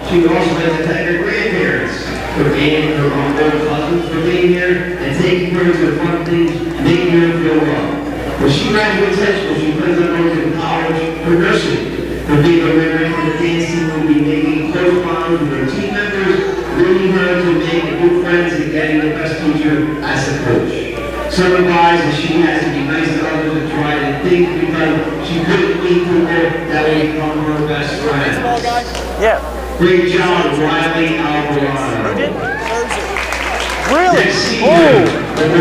She would also like to thank her grandparents for being her old cousins for being here and taking her to the fun things, making her feel well. When she graduates high school, she plans on going to college for nursing. For being a member of the dance team will be making close bonds with her team members, leading her to make good friends and getting the best teacher as a coach. Some advise that she has to be nice to others and try to think because she couldn't meet people that would become her best friends. Yeah. Great job, Riley Alvarado. Really? Next senior, the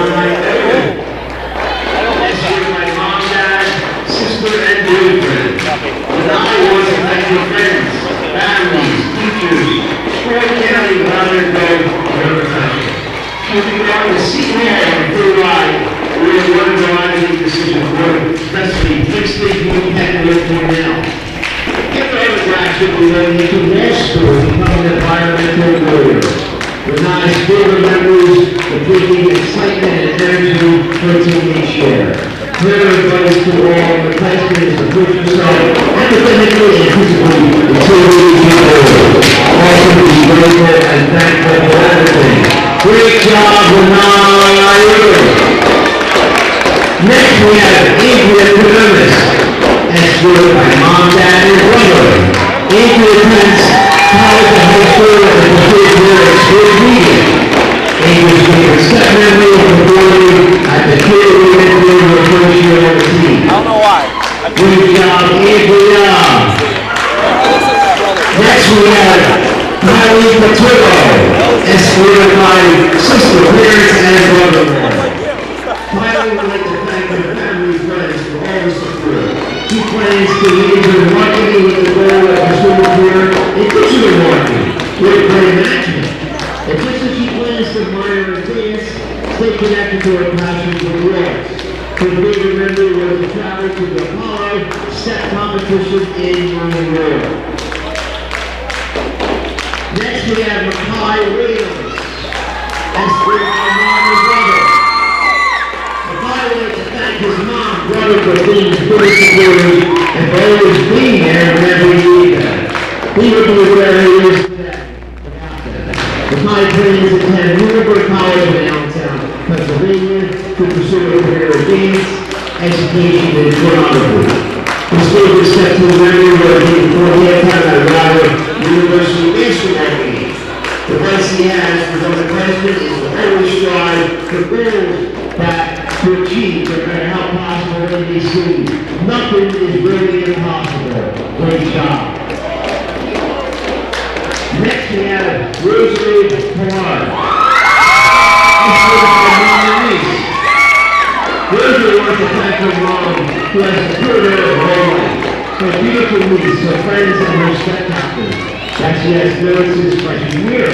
my mom, dad, sister, and boyfriend. And I want to thank your friends, families, teachers, Fort County, Louder Go, River Township. Moving on to senior and third ride, we are one of the rising decisions for especially Princeton, Nottingham Northstars. Give the interaction with them into law school, becoming an environmental lawyer. With nice favorite memories, the bringing excitement and energy for teenage share. Clear advice to all the classmates to push yourself academically and physically until you reach your goals. Also be grateful and thankful for everything. Great job, Renata. Next we have Adrian Columbus, escorted by mom, dad, and brother. Adrian attends college and high school at the Pacific Ridge School Media. Adrian's favorite step memory of performing at the Kid Women during her first year on the team. I don't know why. Good job, Adrian. Next we have Kylie Patillo, escorted by sister, parents, and brother-in-law. Kylie would like to thank her family and friends for all the support. She plans to major in marketing with the goal of pursuing a career in digital marketing with brand management. Additionally, she plans to minor in dance, stay connected to her passion for the arts. Her favorite memory was to travel to the Apollo step competition in New York. Next we have Mackay Williams, escorted by mom and brother. Mackay would like to thank his mom and brother for being very supportive and for always being there whenever he needed them. He would be where he is today. Mackay plans to attend Newburgh College in Allentown, Pennsylvania to pursue a career in dance, education, and choreography. His favorite step to the memory was being before halftime at Louder University basketball game. The advice he has for the underclassmen is to always strive for goals that to achieve, no matter how possible they may seem. Nothing is really impossible. Great job. Next we have Rosalie Pilar. Rosalie wants to thank her mom, who has supported her whole life. Her beautiful niece, her friends, and her step-captain that she has known since freshman year.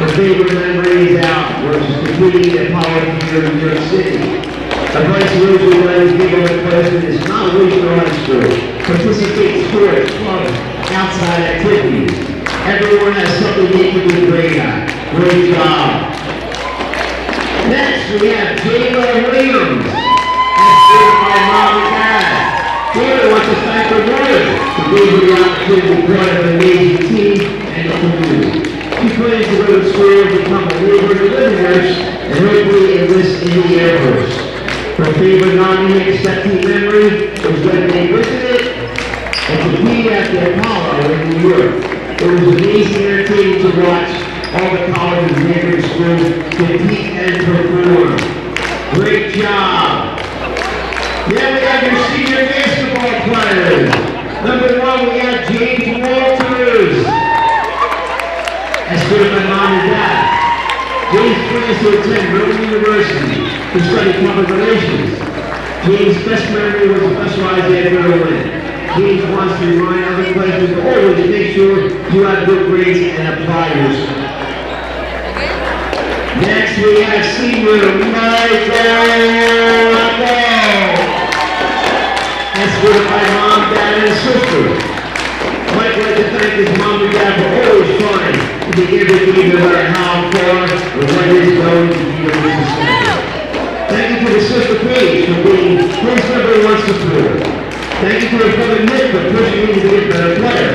Her favorite memory is out where she's completing a college year in New York City. Advice Rosalie Len's big on the president is not waste your high school. Participate in sports, clubs, outside activities. Everyone has something they can be great at. Great job. Next, we have Jayla Williams, escorted by mom and dad. Jayla wants to thank her mother for giving her the opportunity to be part of an amazing team and the community. She plans to go to school, become a labor and living nurse, and hopefully enlist in the Air Force. Her favorite Nottingham step team memory was when they visited and competed at the Apollo in New York. It was amazing entertaining to watch all the colleges and neighboring schools compete and perform. Great job. Then we have your senior basketball players. Number 1, we have James Walters, escorted by mom and dad. James plans to attend Rowan University to study public relations. James' best memory was a specialized at Berlin. James wants to remind other players to always make sure you have good grades and apply yourself. Next we have senior Michael, escorted by mom, dad, and sister. Mike would like to thank his mom and dad for always trying to be everything no matter how far or what is going to be your success. Thank you to the sister Paige for being his number 1 supporter. Thank you to his brother Nick for pushing me to be a better player.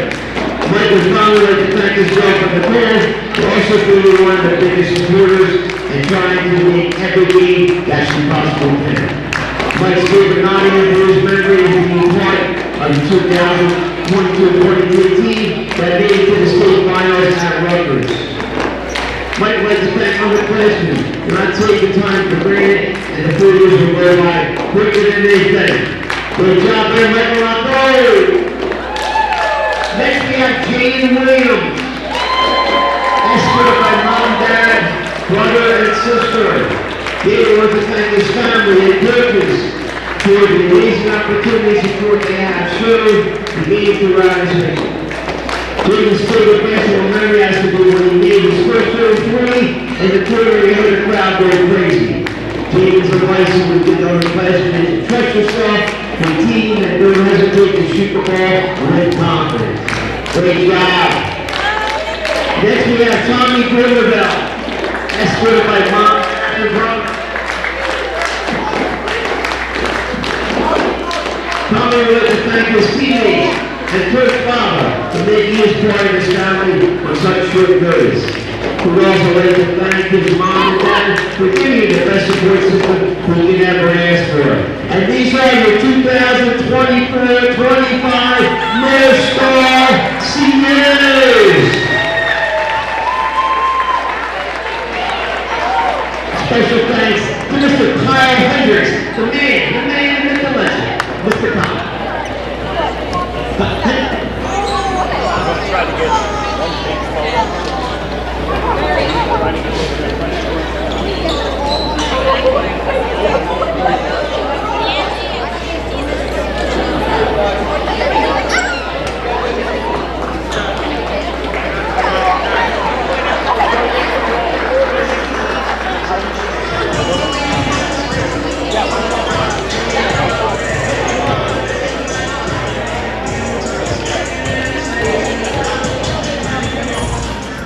Mike would finally like to thank his girlfriend Nicole for also being one of the biggest supporters and trying to make every game that she possibly can. Mike's favorite Nottingham for his memory is being part of the 2022-23 team that made it to the state finals at Rutgers. Mike would like to thank underclassmen for not taking time for granted, and the 4 years will go by quicker than they think. Good job there, Michael Rocco! Next we have Jane Williams, escorted by mom, dad, brother, and sister. David wants to thank his family and coaches for the amazing opportunities and support they have shown the game throughout his life. David's favorite basketball memory has to be when he made his first 33 and the quarter he heard the crowd go crazy. David's advice would get the underclassmen to trust yourself and team and don't hesitate to shoot the ball with confidence. Great job. Next we have Tommy Grimmerville, escorted by mom and brother. Tommy would like to thank his teammates and Coach Father for making his part of his family on such short notice. We would also like to thank his mom and dad for giving you the best support system we could ever ask for. And these are your 2024-25 North Star Seniors. Special thanks to Mr. Kyle Hendricks, the man, and the legend, Mr. Kyle.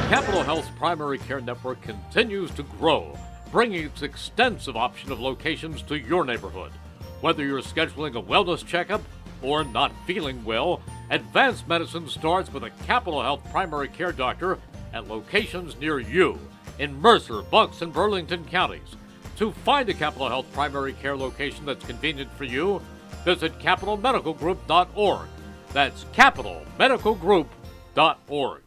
Capital Health's primary care network continues to grow, bringing its extensive option of locations to your neighborhood. Whether you're scheduling a wellness checkup or not feeling well, advanced medicine starts with a Capital Health primary care doctor at locations near you in Mercer, Bucks, and Burlington counties. To find a Capital Health primary care location that's convenient for you, visit capitalmedicalgroup.org. That's capitalmedicalgroup.org.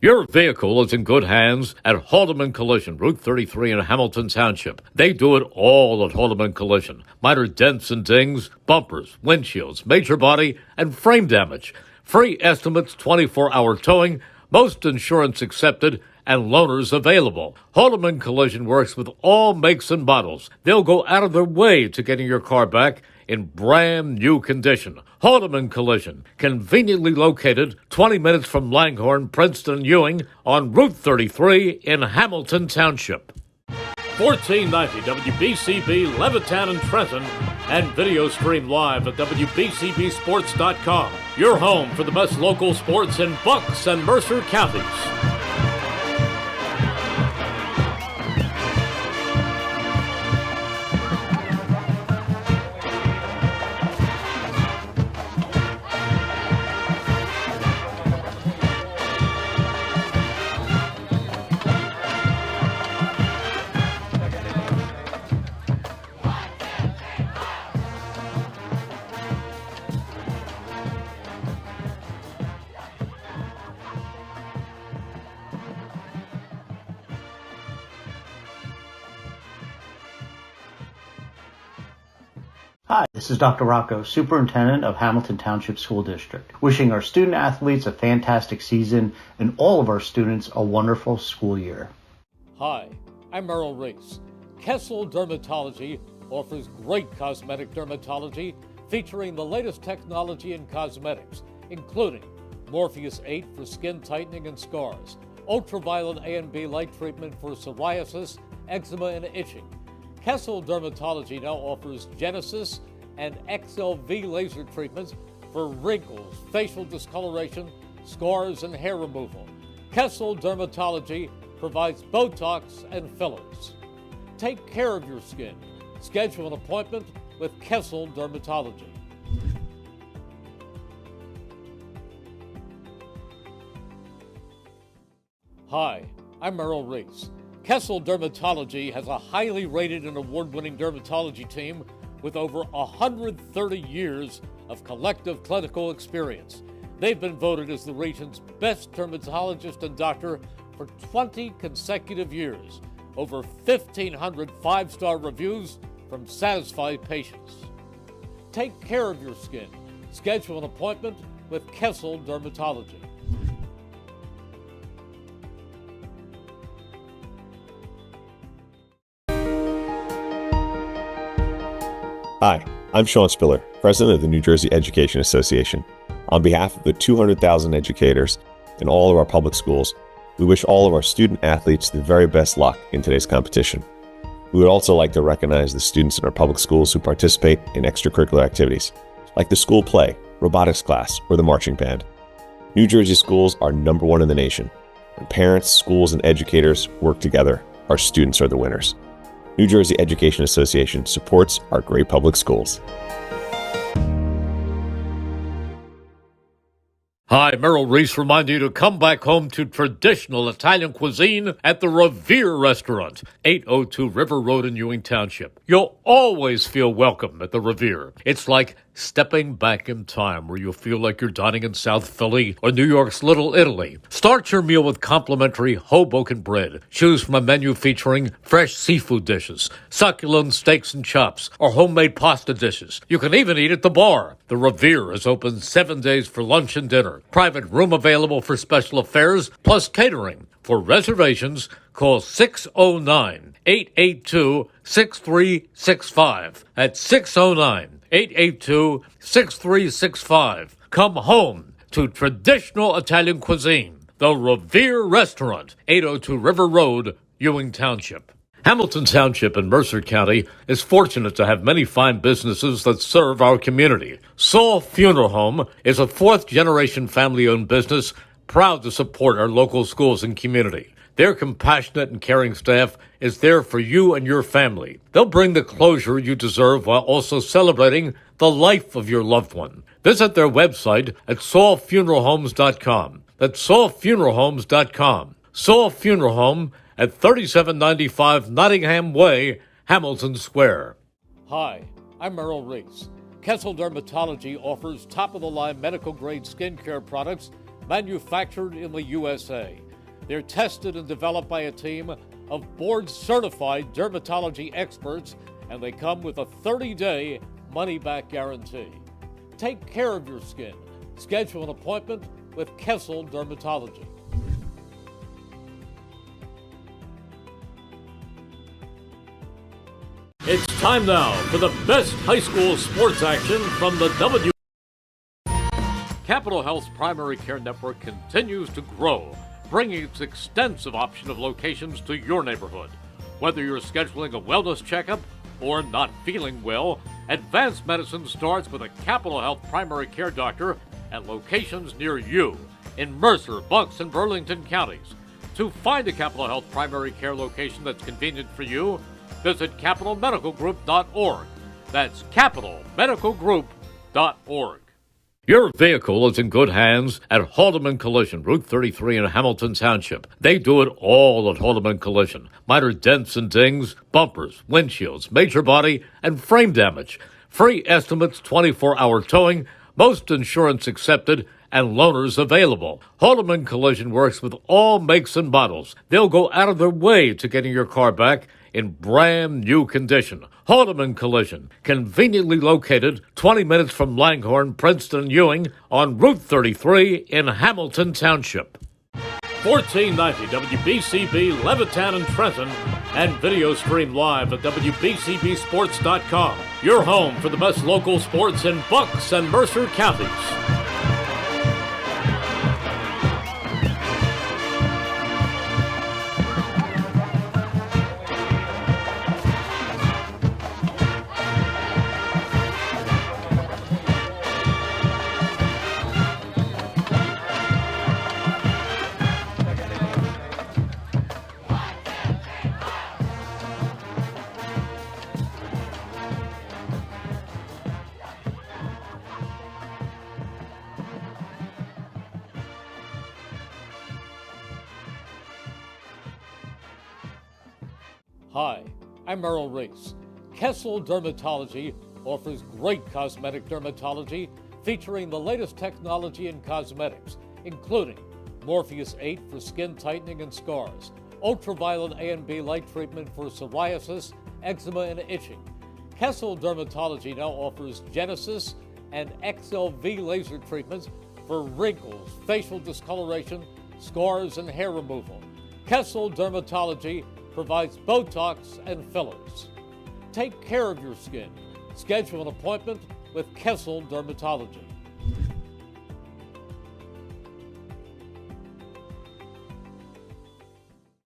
Your vehicle is in good hands at Haldeman Collision, Route 33 in Hamilton Township. They do it all at Haldeman Collision. Minor dents and dings, bumpers, windshields, major body, and frame damage. Free estimates, 24-hour towing, most insurance accepted, and loaners available. Haldeman Collision works with all makes and models. They'll go out of their way to getting your car back in brand new condition. Haldeman Collision, conveniently located 20 minutes from Langhorne, Princeton, and Ewing on Route 33 in Hamilton Township. 1490 WBCB, Levittown and Trenton, and video stream live at WBCBsports.com. Your home for the best local sports in Bucks and Mercer counties. Hi, this is Dr. Rocco, Superintendent of Hamilton Township School District, wishing our student athletes a fantastic season and all of our students a wonderful school year. Hi, I'm Merrill Reese. Kessel Dermatology offers great cosmetic dermatology featuring the latest technology in cosmetics, including Morpheus 8 for skin tightening and scars, ultraviolet A and B light treatment for psoriasis, eczema, and itching. Kessel Dermatology now offers Genesis and XLV laser treatments for wrinkles, facial discoloration, scars, and hair removal. Kessel Dermatology provides Botox and fillers. Take care of your skin. Schedule an appointment with Kessel Dermatology. Hi, I'm Merrill Reese. Kessel Dermatology has a highly rated and award-winning dermatology team with over 130 years of collective clinical experience. They've been voted as the region's best dermatologist and doctor for 20 consecutive years. Over 1,500 five-star reviews from satisfied patients. Take care of your skin. Schedule an appointment with Kessel Dermatology. Hi, I'm Sean Spiller, President of the New Jersey Education Association. On behalf of the 200,000 educators in all of our public schools, we wish all of our student athletes the very best luck in today's competition. We would also like to recognize the students in our public schools who participate in extracurricular activities, like the school play, robotics class, or the marching band. New Jersey schools are #1 in the nation. When parents, schools, and educators work together, our students are the winners. New Jersey Education Association supports our great public schools. Hi, Merrill Reese reminding you to come back home to traditional Italian cuisine at the Revere Restaurant, 802 River Road in Ewing Township. You'll always feel welcome at the Revere. It's like stepping back in time where you'll feel like you're dining in South Philly or New York's Little Italy. Start your meal with complimentary Hoboken bread. Choose from a menu featuring fresh seafood dishes, succulent steaks and chops, or homemade pasta dishes. You can even eat at the bar. The Revere is open 7 days for lunch and dinner. Private room available for special affairs, plus catering. For reservations, call 609-882-6365. That's 609-882-6365. Come home to traditional Italian cuisine. The Revere Restaurant, 802 River Road, Ewing Township. Hamilton Township in Mercer County is fortunate to have many fine businesses that serve our community. Saul Funeral Home is a fourth-generation family-owned business proud to support our local schools and community. Their compassionate and caring staff is there for you and your family. They'll bring the closure you deserve while also celebrating the life of your loved one. Visit their website at saulfuneralhomes.com. That's saulfuneralhomes.com. Saul Funeral Home at 3795 Nottingham Way, Hamilton Square. Hi, I'm Merrill Reese. Kessel Dermatology offers top-of-the-line medical-grade skincare products manufactured in the USA. They're tested and developed by a team of board-certified dermatology experts, and they come with a 30-day money-back guarantee. Take care of your skin. Schedule an appointment with Kessel Dermatology. It's time now for the best high school sports action from the W. Capital Health's primary care network continues to grow, bringing its extensive option of locations to your neighborhood. Whether you're scheduling a wellness checkup or not feeling well, advanced medicine starts with a Capital Health primary care doctor at locations near you in Mercer, Bucks, and Burlington counties. To find a Capital Health primary care location that's convenient for you, visit capitalmedicalgroup.org. That's capitalmedicalgroup.org. Your vehicle is in good hands at Haldeman Collision, Route 33 in Hamilton Township. They do it all at Haldeman Collision. Minor dents and dings, bumpers, windshields, major body, and frame damage. Free estimates, 24-hour towing, most insurance accepted, and loaners available. Haldeman Collision works with all makes and models. They'll go out of their way to getting your car back in brand new condition. Haldeman Collision, conveniently located 20 minutes from Langhorne, Princeton, and Ewing on Route 33 in Hamilton Township. 1490 WBCB, Levittown and Trenton, and video stream live at WBCBsports.com. Your home for the best local sports in Bucks and Mercer counties. Hi, I'm Merrill Reese. Kessel Dermatology offers great cosmetic dermatology featuring the latest technology in cosmetics, including Morpheus 8 for skin tightening and scars, ultraviolet A and B light treatment for psoriasis, eczema, and itching. Kessel Dermatology now offers Genesis and XLV laser treatments for wrinkles, facial discoloration, scars, and hair removal. Kessel Dermatology provides Botox and fillers. Take care of your skin. Schedule an appointment with Kessel Dermatology.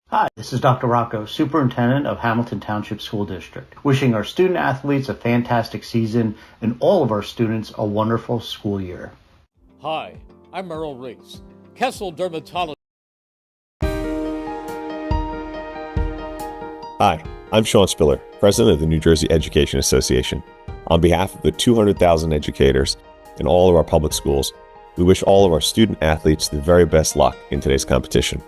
Hi, this is Dr. Rocco, Superintendent of Hamilton Township School District, wishing our student athletes a fantastic season and all of our students a wonderful school year. Hi, I'm Merrill Reese. Kessel Dermatology. Hi, I'm Sean Spiller, President of the New Jersey Education Association. On behalf of the 200,000 educators in all of our public schools, we wish all of our student athletes the very best luck in today's competition.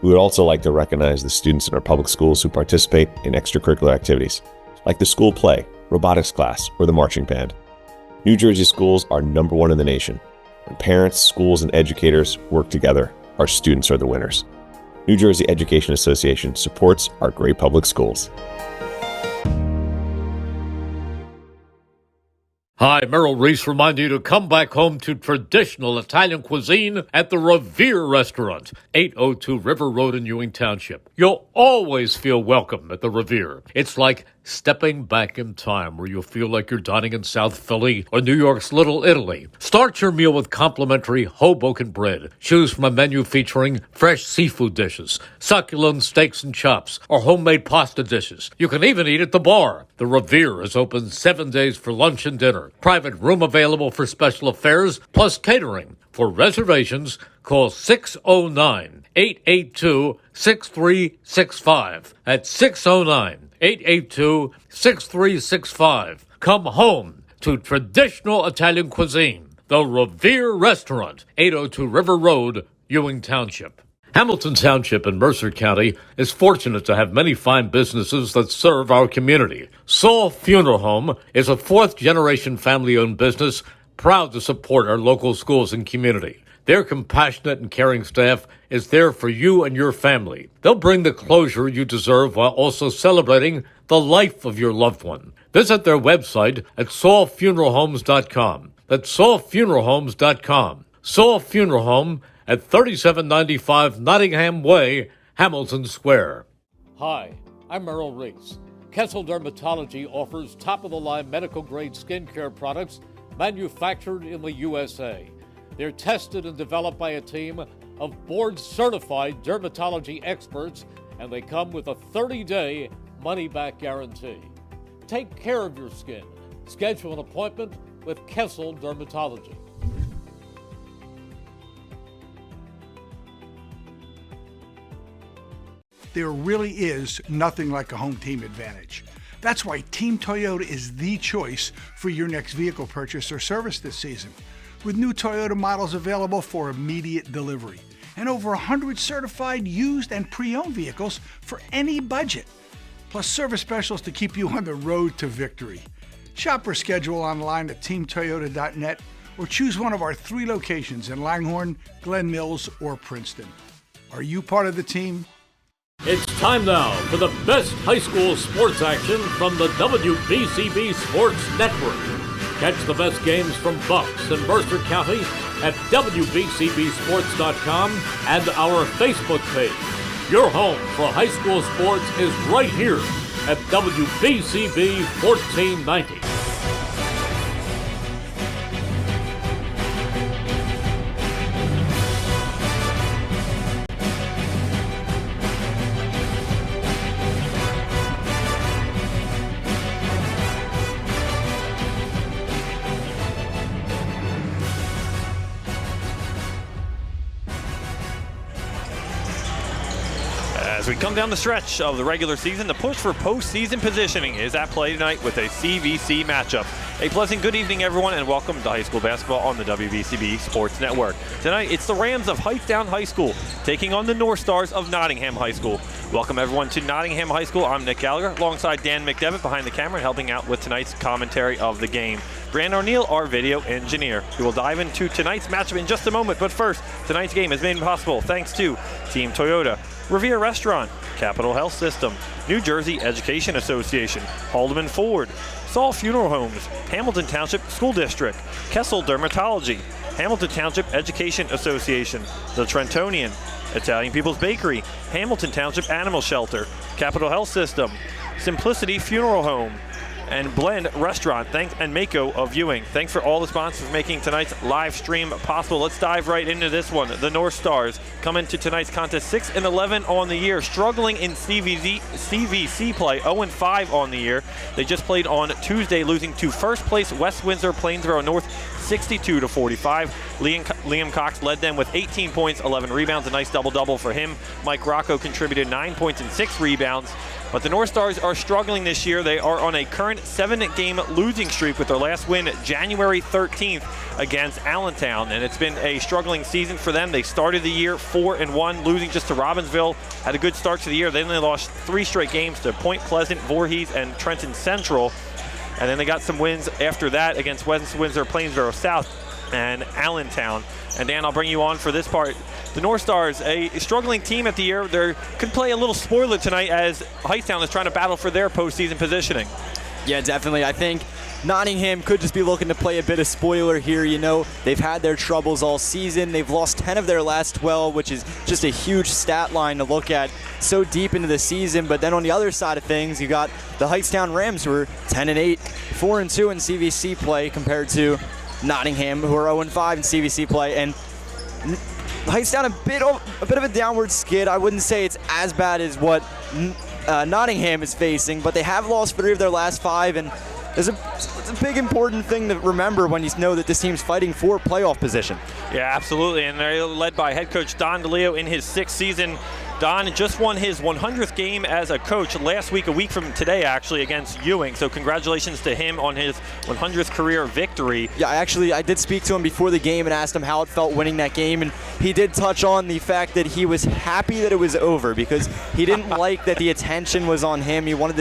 We would also like to recognize the students in our public schools who participate in extracurricular activities, like the school play, robotics class, or the marching band. New Jersey schools are number one in the nation. When parents, schools, and educators work together, our students are the winners. New Jersey Education Association supports our great public schools. Hi, Merrill Reese reminding you to come back home to traditional Italian cuisine at the Revere Restaurant, 802 River Road in Ewing Township. You'll always feel welcome at the Revere. It's like stepping back in time where you'll feel like you're dining in South Philly or New York's Little Italy. Start your meal with complimentary Hoboken bread. Choose from a menu featuring fresh seafood dishes, succulent steaks and chops, or homemade pasta dishes. You can even eat at the bar. The Revere is open 7 days for lunch and dinner. Private room available for special affairs, plus catering. For reservations, call 609-882-6365. That's 609-882-6365. Come home to traditional Italian cuisine. The Revere Restaurant, 802 River Road, Ewing Township. Hamilton Township in Mercer County is fortunate to have many fine businesses that serve our community. Saul Funeral Home is a fourth-generation family-owned business proud to support our local schools and community. Their compassionate and caring staff is there for you and your family. They'll bring the closure you deserve while also celebrating the life of your loved one. Visit their website at saulfuneralhomes.com. That's saulfuneralhomes.com. Saul Funeral Home at 3795 Nottingham Way, Hamilton Square. Hi, I'm Merrill Reese. Kessel Dermatology offers top-of-the-line medical-grade skincare products manufactured in the USA. They're tested and developed by a team of board-certified dermatology experts, and they come with a 30-day money-back guarantee. Take care of your skin. Schedule an appointment with Kessel Dermatology. There really is nothing like a home team advantage. That's why Team Toyota is the choice for your next vehicle purchase or service this season. With new Toyota models available for immediate delivery and over 100 certified used and pre-owned vehicles for any budget, plus service specials to keep you on the road to victory. Shop or schedule online at teamtoyota.net or choose one of our 3 locations in Langhorne, Glen Mills, or Princeton. Are you part of the team? It's time now for the best high school sports action from the WBCB Sports Network. Catch the best games from Bucks and Mercer County at WBCBsports.com and our Facebook page. Your home for high school sports is right here at WBCB 1490. As we come down the stretch of the regular season, the push for postseason positioning is at play tonight with a CVC matchup. A pleasant good evening, everyone, and welcome to high school basketball on the WBCB Sports Network. Tonight, it's the Rams of Hightstown High School taking on the Northstars of Nottingham High School. Welcome, everyone, to Nottingham High School. I'm Nick Gallagher, alongside Dan McDevitt behind the camera and helping out with tonight's commentary of the game. Brandon O'Neill, our video engineer. We will dive into tonight's matchup in just a moment, but first, tonight's game is made possible thanks to Team Toyota, Revere Restaurant, Capital Health System, New Jersey Education Association, Haldeman Ford, Saul Funeral Homes, Hamilton Township School District, Kessel Dermatology, Hamilton Township Education Association, The Trentonian, Italian People's Bakery, Hamilton Township Animal Shelter, Capital Health System, Simplicity Funeral Home, and Blend Restaurant, and Mako of Ewing. Thanks for all the sponsors for making tonight's live stream possible. Let's dive right into this one. The Northstars come into tonight's contest 6-11 on the year, struggling in CVC play, 0-5 on the year. They just played on Tuesday, losing to first place West Windsor Plainsboro North 62-45. Liam Cox led them with 18 points, 11 rebounds, a nice double-double for him. Mike Rocco contributed 9 points and 6 rebounds. But the Northstars are struggling this year. They are on a current 7-game losing streak with their last win January 13th against Allentown. And it's been a struggling season for them. They started the year 4-1, losing just to Robbinsville. Had a good start to the year. Then they lost 3 straight games to Point Pleasant, Voorhees, and Trenton Central. And then they got some wins after that against West Windsor, Plainsboro South, and Allentown. And Dan, I'll bring you on for this part. The Northstars, a struggling team at the year. They could play a little spoiler tonight as Hightstown is trying to battle for their postseason positioning. Yeah, definitely. I think Nottingham could just be looking to play a bit of spoiler here. You know, they've had their troubles all season. They've lost 10 of their last 12, which is just a huge stat line to look at so deep into the season. But then on the other side of things, you got the Hightstown Rams, who are 10-8, 4-2 in CVC play, compared to Nottingham, who are 0-5 in CVC play. And Hightstown a bit of a downward skid. I wouldn't say it's as bad as what Nottingham is facing, but they have lost 3 of their last 5, and it's a big important thing to remember when you know that this team's fighting for playoff position. Yeah, absolutely, and they're led by head coach Don DeLeo in his 6th season. Don just won his 100th game as a coach last week, a week from today actually, against Ewing. So congratulations to him on his 100th career victory. Yeah, I did speak to him before the game and asked him how it felt winning that game, and he did touch on the fact that he was happy that it was over because he didn't like that the attention was on him. He wanted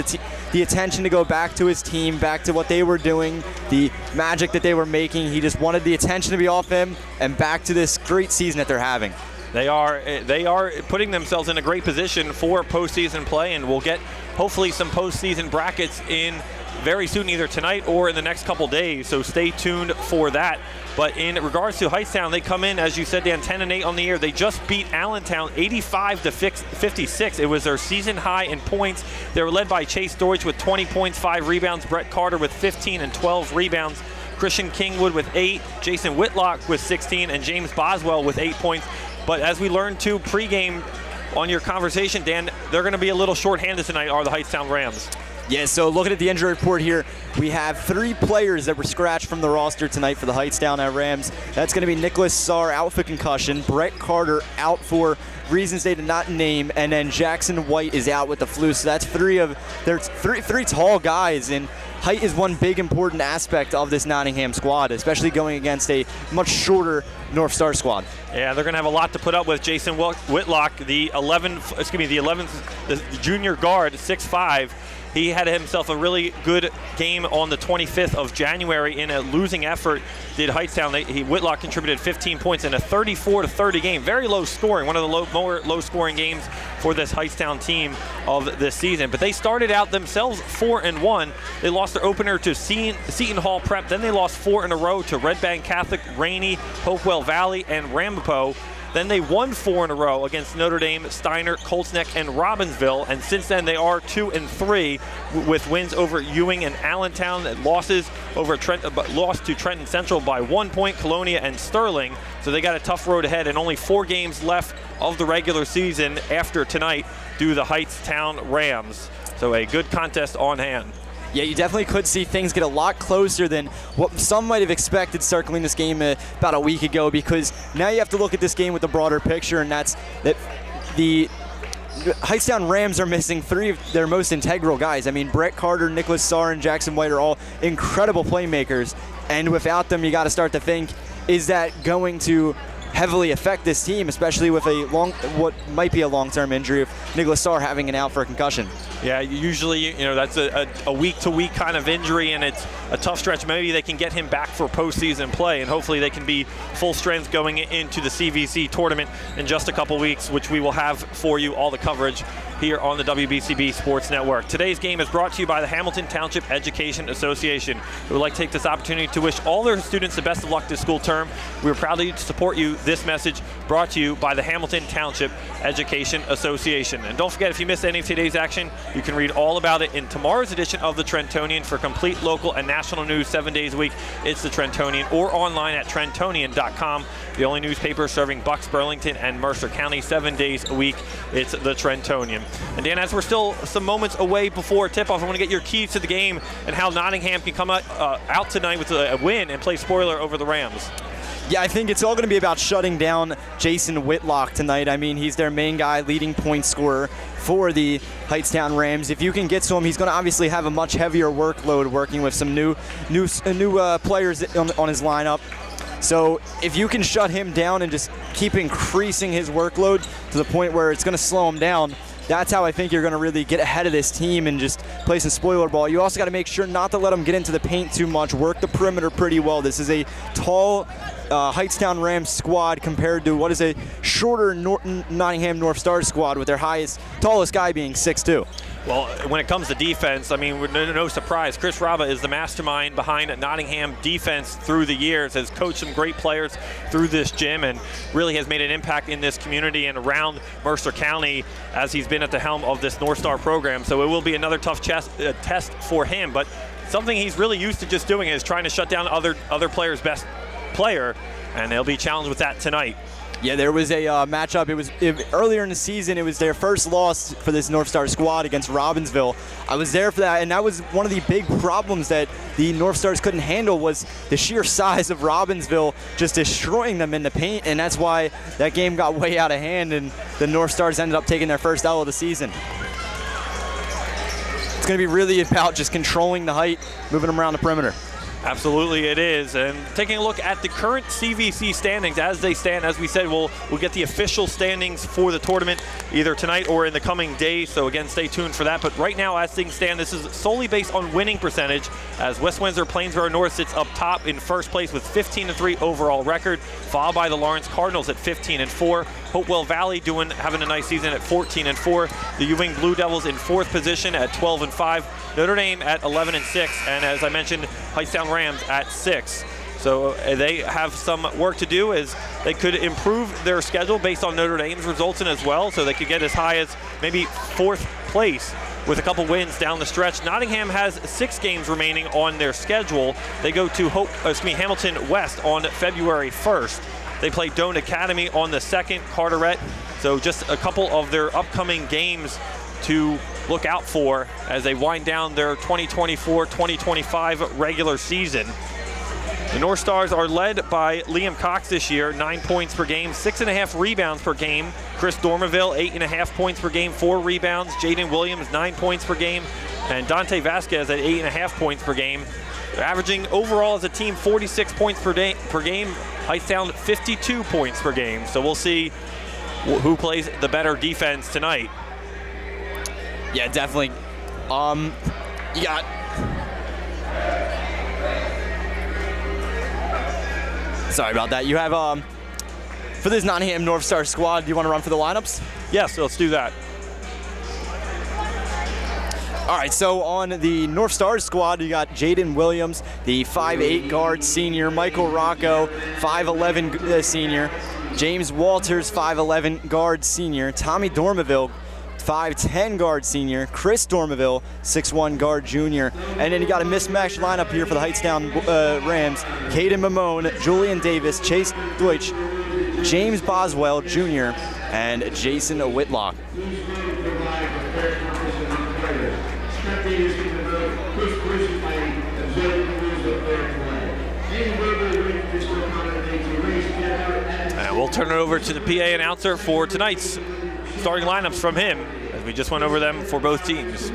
the attention to go back to his team, back to what they were doing, the magic that they were making. He just wanted the attention to be off him and back to this great season that they're having. They are putting themselves in a great position for postseason play, and we'll get hopefully some postseason brackets in very soon, either tonight or in the next couple days, so stay tuned for that. But in regards to Hightstown, they come in, as you said, Dan, 10-8 on the year. They just beat Allentown 85-56. It was their season high in points. They were led by Chase Deutsch with 20 points, 5 rebounds, Brett Carter with 15 and 12 rebounds, Christian Kingwood with 8, Jason Whitlock with 16, and James Boswell with 8 points. But as we learned too pregame on your conversation, Dan, they're going to be a little shorthanded tonight, are the Hightstown Rams. Yeah, so looking at the injury report here, we have 3 players that were scratched from the roster tonight for the Hightstown Rams. That's going to be Nicholas Sarr out for concussion, Brett Carter out for reasons they did not name, and then Jackson White is out with the flu. So that's 3 of their three tall guys, and height is one big important aspect of this Nottingham squad, especially going against a much shorter Northstar squad. Yeah, they're going to have a lot to put up with. Jason Whitlock, the junior guard, 6'5". He had himself a really good game on the 25th of January in a losing effort. Did Hightstown. Whitlock contributed 15 points in a 34-30 game. Very low scoring, one of the more low scoring games for this Hightstown team of this season. But they started out themselves 4-1. They lost their opener to Seton Hall Prep. Then they lost 4 in a row to Red Bank Catholic, Rainey, Hopewell Valley, and Ramapo. Then they won 4 in a row against Notre Dame, Steiner, Colts Neck, and Robbinsville. And since then, they are 2-3 with wins over Ewing and Allentown, and losses over lost to Trenton Central by 1 point, Colonia and Sterling. So they got a tough road ahead, and only 4 games left of the regular season after tonight do the Hightstown Rams. So a good contest on hand. Yeah, you definitely could see things get a lot closer than what some might have expected circling this game about a week ago, because now you have to look at this game with the broader picture, and that's that the Hightstown Rams are missing 3 of their most integral guys. I mean, Brett Carter, Nicholas Starr, and Jackson White are all incredible playmakers, and without them, you got to start to think, is that going to heavily affect this team, especially with what might be a long-term injury of Nicholas Starr having an out for a concussion? Yeah, usually, that's a week-to-week kind of injury, and it's a tough stretch. Maybe they can get him back for postseason play, and hopefully they can be full strength going into the CVC tournament in just a couple weeks, which we will have for you all the coverage here on the WBCB Sports Network. Today's game is brought to you by the Hamilton Township Education Association. We would like to take this opportunity to wish all their students the best of luck this school term. We are proud to support you. This message brought to you by the Hamilton Township Education Association. And don't forget, if you missed any of today's action, you can read all about it in tomorrow's edition of the Trentonian. For complete local and national news 7 days a week, it's the Trentonian, or online at trentonian.com. The only newspaper serving Bucks, Burlington, and Mercer County 7 days a week. It's the Trentonian. And Dan, as we're still some moments away before tip-off, I want to get your keys to the game and how Nottingham can come out tonight with a win and play spoiler over the Rams. Yeah, I think it's all going to be about shutting down Jason Whitlock tonight. I mean, he's their main guy, leading point scorer for the Hightstown Rams. If you can get to him, he's going to obviously have a much heavier workload working with some new players on his lineup. So if you can shut him down and just keep increasing his workload to the point where it's going to slow him down, that's how I think you're going to really get ahead of this team and just play some spoiler ball. You also got to make sure not to let them get into the paint too much, work the perimeter pretty well. This is a tall Hightstown Rams squad compared to what is a shorter Nottingham Northstars squad with their tallest guy being 6'2". Well, when it comes to defense, I mean, no surprise. Chris Raba is the mastermind behind Nottingham defense through the years, has coached some great players through this gym, and really has made an impact in this community and around Mercer County as he's been at the helm of this North Star program. So it will be another tough test for him, but something he's really used to just doing is trying to shut down other players' best player, and they'll be challenged with that tonight. Yeah, there was a matchup. Earlier in the season, it was their first loss for this North Star squad against Robbinsville. I was there for that, and that was one of the big problems that the North Stars couldn't handle, was the sheer size of Robbinsville just destroying them in the paint, and that's why that game got way out of hand, and the North Stars ended up taking their first L of the season. It's going to be really about just controlling the height, moving them around the perimeter. Absolutely it is. And taking a look at the current CVC standings as they stand, as we said, we'll get the official standings for the tournament either tonight or in the coming days, so again, stay tuned for that. But right now, as things stand, this is solely based on winning percentage, as West Windsor Plainsboro North sits up top in first place with 15-3 overall record, followed by the Lawrence Cardinals at 15-4. Hopewell Valley having a nice season at 14-4. The Ewing Blue Devils in fourth position at 12-5. Notre Dame at 11-6, and as I mentioned, Hightstown Rams at 6. So they have some work to do, as they could improve their schedule based on Notre Dame's results as well, so they could get as high as maybe fourth place with a couple wins down the stretch. Nottingham has 6 games remaining on their schedule. They go to Hamilton West on February 1st. They play Doane Academy on the 2nd, Carteret. So just a couple of their upcoming games to look out for as they wind down their 2024-2025 regular season. The North Stars are led by Liam Cox this year, 9 points per game, 6.5 rebounds per game. Chris Dormerville, 8.5 points per game, 4 rebounds. Jaden Williams, 9 points per game. And Dante Vasquez at 8.5 points per game. They're averaging overall as a team 46 points per game. Hightstown 52 points per game. So we'll see who plays the better defense tonight. Yeah, definitely. You got... Sorry about that. You have, for this Nottingham North Star squad, do you want to run for the lineups? Yes, let's do that. All right, so on the North Stars squad, you got Jaden Williams, the 5'8 guard senior, Michael Rocco, 5'11 senior, James Walters, 5'11 guard senior, Tommy Dormeville, 5'10 guard senior, Chris Dormeville, 6'1 guard junior. And then you got a mismatched lineup here for the Hightstown Rams. Caden Mamone, Julian Davis, Chase Deutsch, James Boswell Jr., and Jason Whitlock. And we'll turn it over to the PA announcer for tonight's starting lineups from him, as we just went over them for both teams.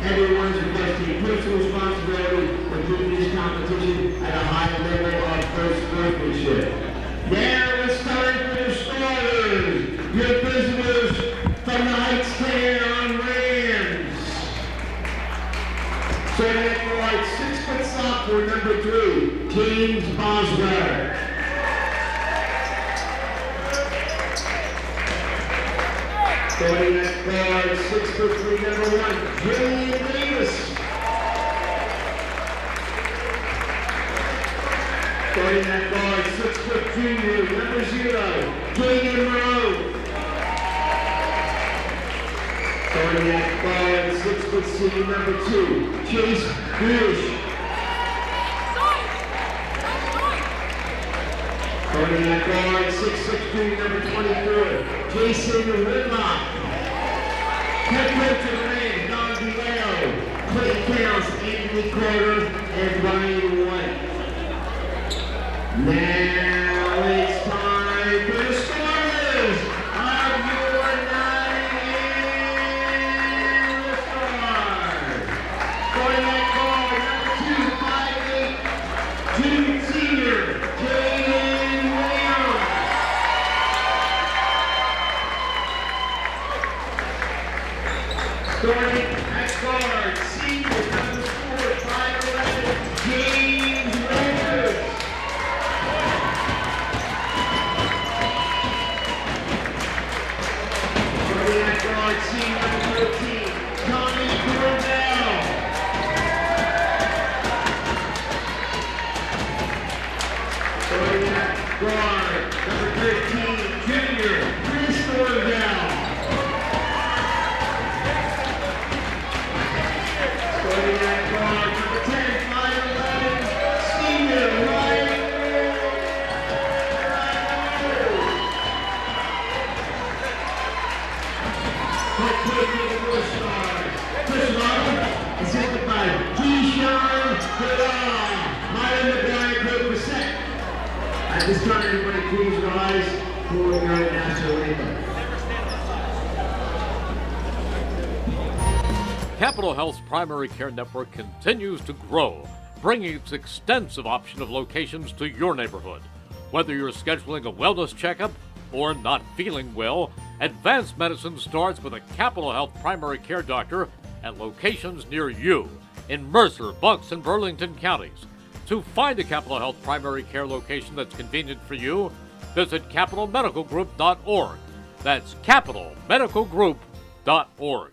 Everyone's requesting personal responsibility for keeping this competition at a high level of first sportsmanship. Now it's time for the starters, your visitors from the Hightstown Rams. Starting at the right, 6-foot sophomore, number 3, James Boswell. Starting at guard, 6'3", number 1, Julian Davis. Starting at guard, 6'2", number 0, Jaden Moreau. Starting at guard, 6'6", number 2, Chase Bush. Starting at guard, 6'6", number 24, Jason Whitlock. Head coach of the Rams, Don DeLeo, Clay Counts, Anthony Carter, and Brian White. Now it's time for the starters of your Nottingham Northstars. Starting at guard, number 2, 5'8", junior senior, Jaden Williams. Starting at guard, senior, number 4, 5'11", James Rogers. Starting at guard, senior, number 13, Tommy Corbell. Starting at guard, number 13, junior, Chris Norvell. Starting at guard, number 10, 5'11", senior, Ryan Head coach of the Northstars, Chris Robert, assisted by Keyshawn Goodall, Myron McGuire, Craig Brissett. At this time, everybody please rise for your national anthem. Capital Health's primary care network continues to grow, bringing its extensive option of locations to your neighborhood. Whether you're scheduling a wellness checkup or not feeling well, advanced medicine starts with a Capital Health primary care doctor at locations near you in Mercer, Bucks, and Burlington counties. To find a Capital Health primary care location that's convenient for you, visit capitalmedicalgroup.org. That's capitalmedicalgroup.org.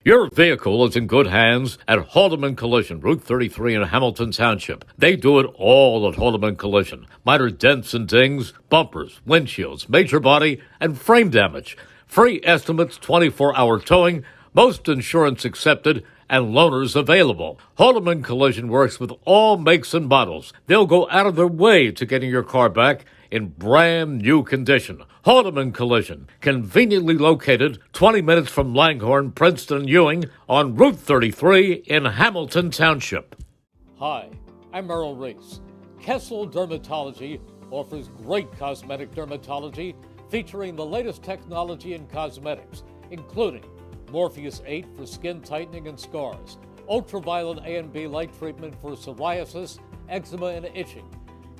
Your vehicle is in good hands at Haldeman Collision, Route 33 in Hamilton Township. They do it all at Haldeman Collision. Minor dents and dings, bumpers, windshields, major body, and frame damage. Free estimates, 24-hour towing, most insurance accepted, and loaners available. Haldeman Collision works with all makes and models. They'll go out of their way to getting your car back in brand new condition. Haldeman Collision, conveniently located 20 minutes from Langhorne, Princeton, Ewing on Route 33 in Hamilton Township. Hi, I'm Merrill Reese. Kessel Dermatology offers great cosmetic dermatology featuring the latest technology in cosmetics, including Morpheus 8 for skin tightening and scars, ultraviolet A and B light treatment for psoriasis, eczema, and itching.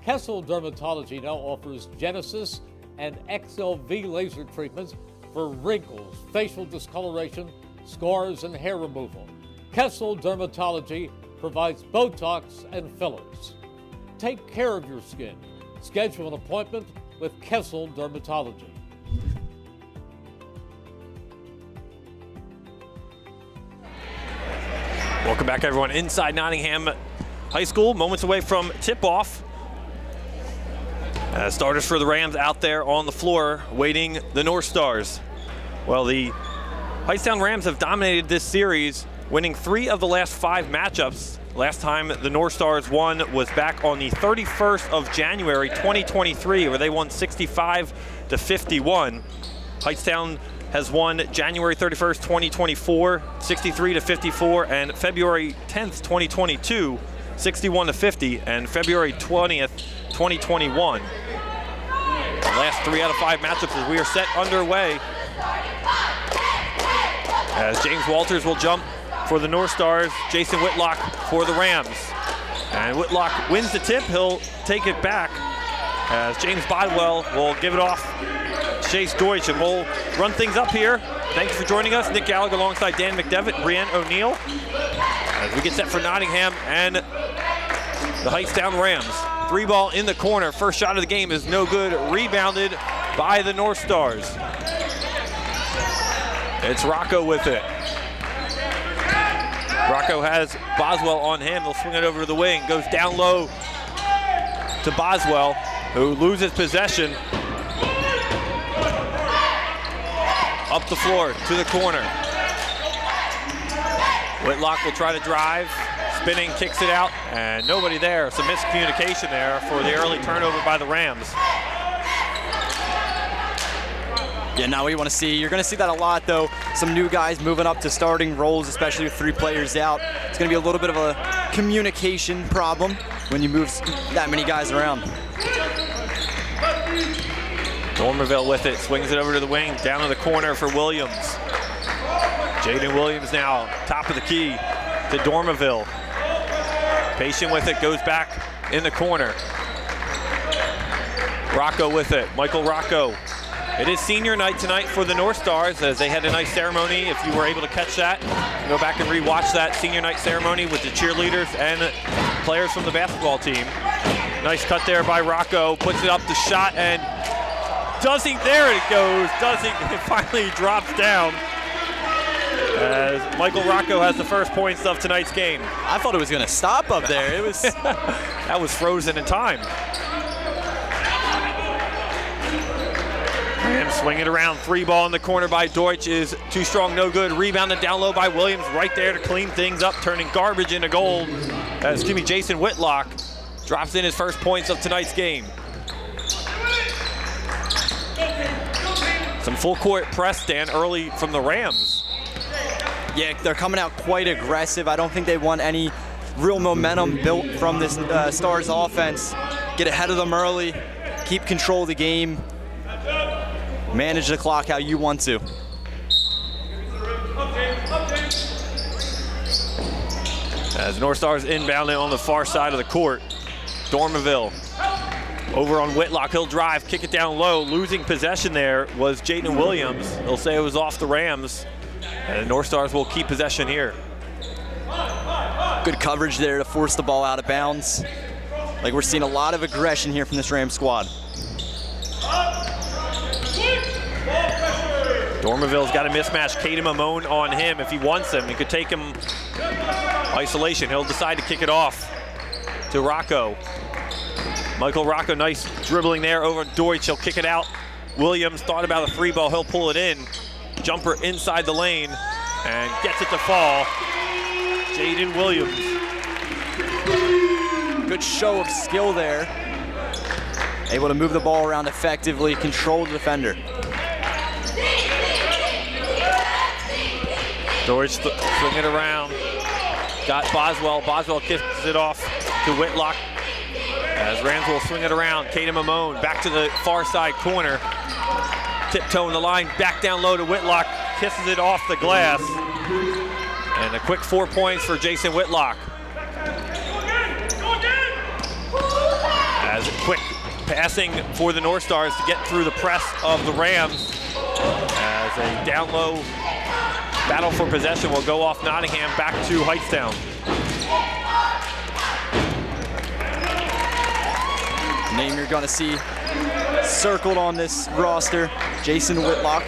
Kessel Dermatology now offers Genesis and XLV laser treatments for wrinkles, facial discoloration, scars, and hair removal. Kessel Dermatology provides Botox and fillers. Take care of your skin. Schedule an appointment with Kessel Dermatology. Welcome back, everyone, inside Nottingham High School. Moments away from tip-off. Starters for the Rams out there on the floor waiting the Northstars. Well, the Hightstown Rams have dominated this series, winning 3 of the last 5 matchups. Last time the Northstars won was back on the 31st of January 2023, where they won 65-51. Hightstown has won January 31st, 2024, 63-54, and February 10th, 2022, 61-50, and February 20th, 2021. last 3 out of 5 matchups as we are set underway. As James Walters will jump for the North Stars, Jason Whitlock for the Rams. And Whitlock wins the tip. He'll take it back as James Bodwell will give it off Chase Deutsch, and we'll run things up here. Thanks for joining us. Nick Gallagher alongside Dan McDevitt and Brienne O'Neill as we get set for Nottingham and the Hightstown Rams. 3-ball in the corner. First shot of the game is no good. Rebounded by the North Stars. It's Rocco with it. Rocco has Boswell on him. He'll swing it over to the wing. Goes down low to Boswell, who loses possession. Up the floor to the corner. Whitlock will try to drive. Spinning, kicks it out, and nobody there. Some miscommunication there for the early turnover by the Rams. Yeah, now we want to see, you're going to see that a lot though. Some new guys moving up to starting roles, especially with 3 players out. It's going to be a little bit of a communication problem when you move that many guys around. Dormerville with it, swings it over to the wing, down to the corner for Williams. Jaden Williams now, top of the key to Dormerville. Patient with it, goes back in the corner. Rocco with it, Michael Rocco. It is senior night tonight for the North Stars as they had a nice ceremony. If you were able to catch that, go back and rewatch that senior night ceremony with the cheerleaders and players from the basketball team. Nice cut there by Rocco, puts it up the shot and doesn't, there it goes, doesn't, it finally drops down. As Michael Rocco has the first points of tonight's game. I thought it was going to stop up there. It was that was frozen in time. Rams swing it around. 3-ball in the corner by Deutsch is too strong, no good. Rebounded down low by Williams, right there to clean things up, turning garbage into gold. Jason Whitlock drops in his first points of tonight's game. Some full court press, Dan, early from the Rams. Yeah, they're coming out quite aggressive. I don't think they want any real momentum built from this Stars offense. Get ahead of them early, keep control of the game, manage the clock how you want to. As North Stars inbounding on the far side of the court, Dormerville over on Whitlock. He'll drive, kick it down low. Losing possession there was Jaden Williams. They'll say it was off the Rams. And the North Stars will keep possession here. Good coverage there to force the ball out of bounds. Like, we're seeing a lot of aggression here from this Rams squad. Dormerville's got a mismatch. Caden Mamone on him if he wants him. He could take him isolation. He'll decide to kick it off to Rocco. Michael Rocco, nice dribbling there over Deutsch. He'll kick it out. Williams thought about a 3-ball. He'll pull it in. Jumper inside the lane and gets it to fall. Jaden Williams. Good show of skill there. Able to move the ball around effectively, control the defender. Deutsch swing it around. Got Boswell. Boswell kicks it off to Whitlock. As Rams will swing it around. Caden Mamone back to the far side corner. Tiptoeing the line, back down low to Whitlock. Kisses it off the glass. And a quick 4 points for Jason Whitlock. As quick passing for the North Stars to get through the press of the Rams. As a down low battle for possession will go off Nottingham back to Hightstown. Name you're going to see circled on this roster, Jason Whitlock.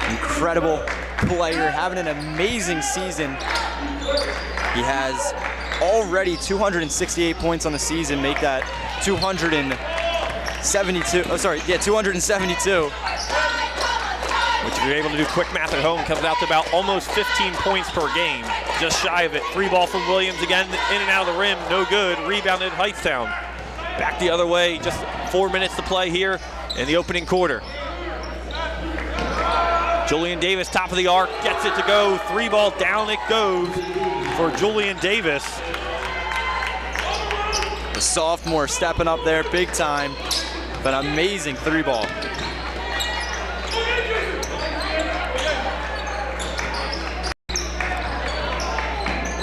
Incredible player, having an amazing season. He has already 268 points on the season, make that 272. Which, if you're able to do quick math at home, comes out to about almost 15 points per game. Just shy of it. 3-ball from Williams again, in and out of the rim, no good. Rebounded Hightstown. Back the other way, just 4 minutes to play here in the opening quarter. Julian Davis, top of the arc, gets it to go. 3-ball down it goes for Julian Davis. The sophomore stepping up there big time. but amazing three ball.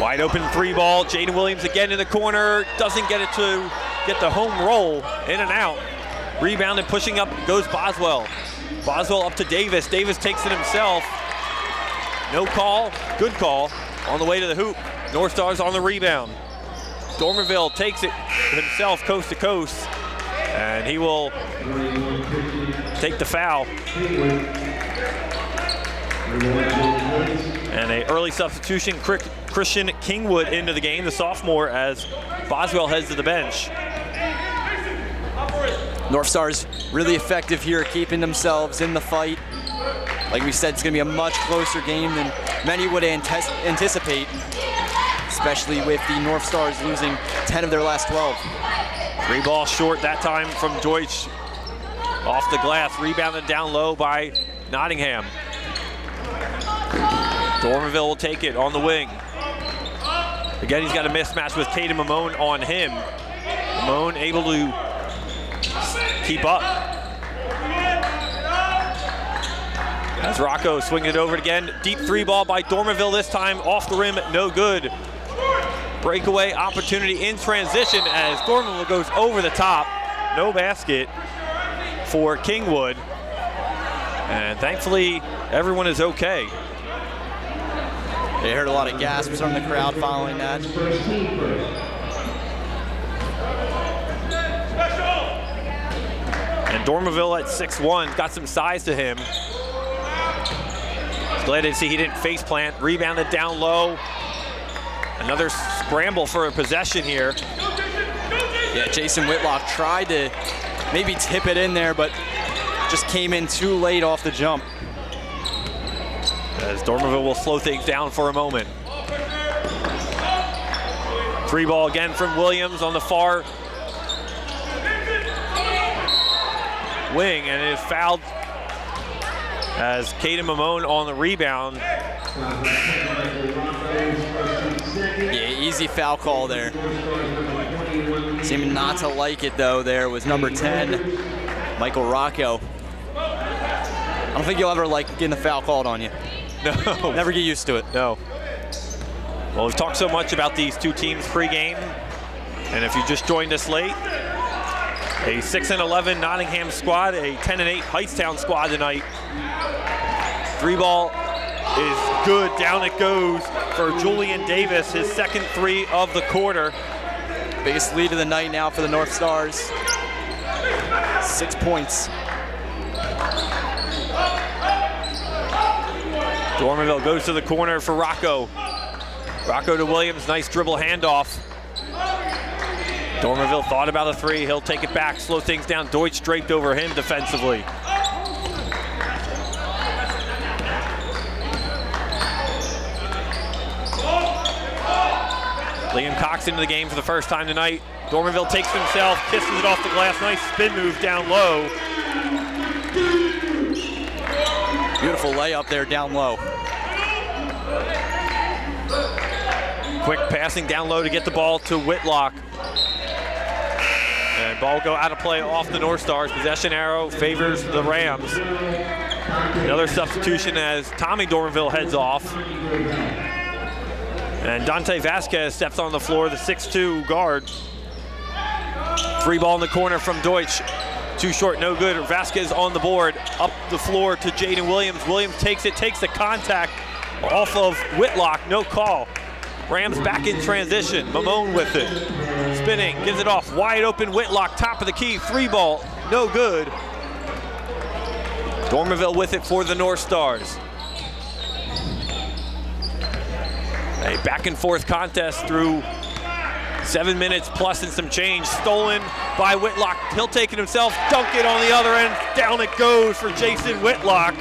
Wide open three ball. Jaden Williams again in the corner. Doesn't get it to get the home roll. In and out. Rebound and pushing up goes Boswell. Boswell up to Davis. Davis takes it himself. No call. Good call. On the way to the hoop. Northstars on the rebound. Dormerville takes it himself coast to coast. And he will take the foul. And an early substitution, Christian Kingwood into the game, the sophomore, as Boswell heads to the bench. Northstars really effective here, keeping themselves in the fight. Like we said, it's going to be a much closer game than many would anticipate, especially with the Northstars losing 10 of their last 12. Three ball short that time from Deutsch. Off the glass, rebounded down low by Nottingham. Dormerville will take it on the wing. Again, he's got a mismatch with Caden Mamone on him. Mamone able to keep up. As Rocco swings it over again. Deep three ball by Dormerville this time. Off the rim, no good. Breakaway opportunity in transition as Dormerville goes over the top. No basket for Kingwood. And thankfully, everyone is okay. They heard a lot of gasps from the crowd following that. And Dormerville at 6'1", got some size to him. Glad to see he didn't face plant. Rebounded down low. Another scramble for a possession here. Yeah, Jason Whitlock tried to maybe tip it in there, but just came in too late off the jump. As Dormerville will slow things down for a moment. Three ball again from Williams on the far wing, and it is fouled as Caden Mamone on the rebound. Yeah, easy foul call there. Seeming not to like it though there was number 10, Michael Rocco. I don't think you'll ever like getting a foul called on you. No. Never get used to it. No. Well, we've talked so much about these two teams pregame, and if you just joined us late, a 6-11 Nottingham squad, a 10-8 Hightstown squad tonight. Three ball is good. Down it goes for Julian Davis, his second three of the quarter. Biggest lead of the night now for the Northstars. 6 points. Dormerville goes to the corner for Rocco. Rocco to Williams, nice dribble handoff. Dormerville thought about a three, he'll take it back, slow things down. Deutsch draped over him defensively. Liam Cox into the game for the first time tonight. Dormerville takes it himself, kisses it off the glass, nice spin move down low. Beautiful layup there down low. Quick passing down low to get the ball to Whitlock. And ball go out of play off the Northstars. Possession arrow favors the Rams. Another substitution as Tommy Dormerville heads off. And Dante Vasquez steps on the floor, the 6'2" guard. Free ball in the corner from Deutsch. Too short, no good. Vasquez on the board. Up the floor to Jaden Williams. Williams takes it, takes the contact off of Whitlock. No call. Rams back in transition. Mamone with it. Spinning, gives it off. Wide open Whitlock, top of the key. Three ball, no good. Dormerville with it for the Northstars. A back and forth contest through 7 minutes plus and some change. Stolen by Whitlock. He'll take it himself, dunk it on the other end. Down it goes for Jason Whitlock.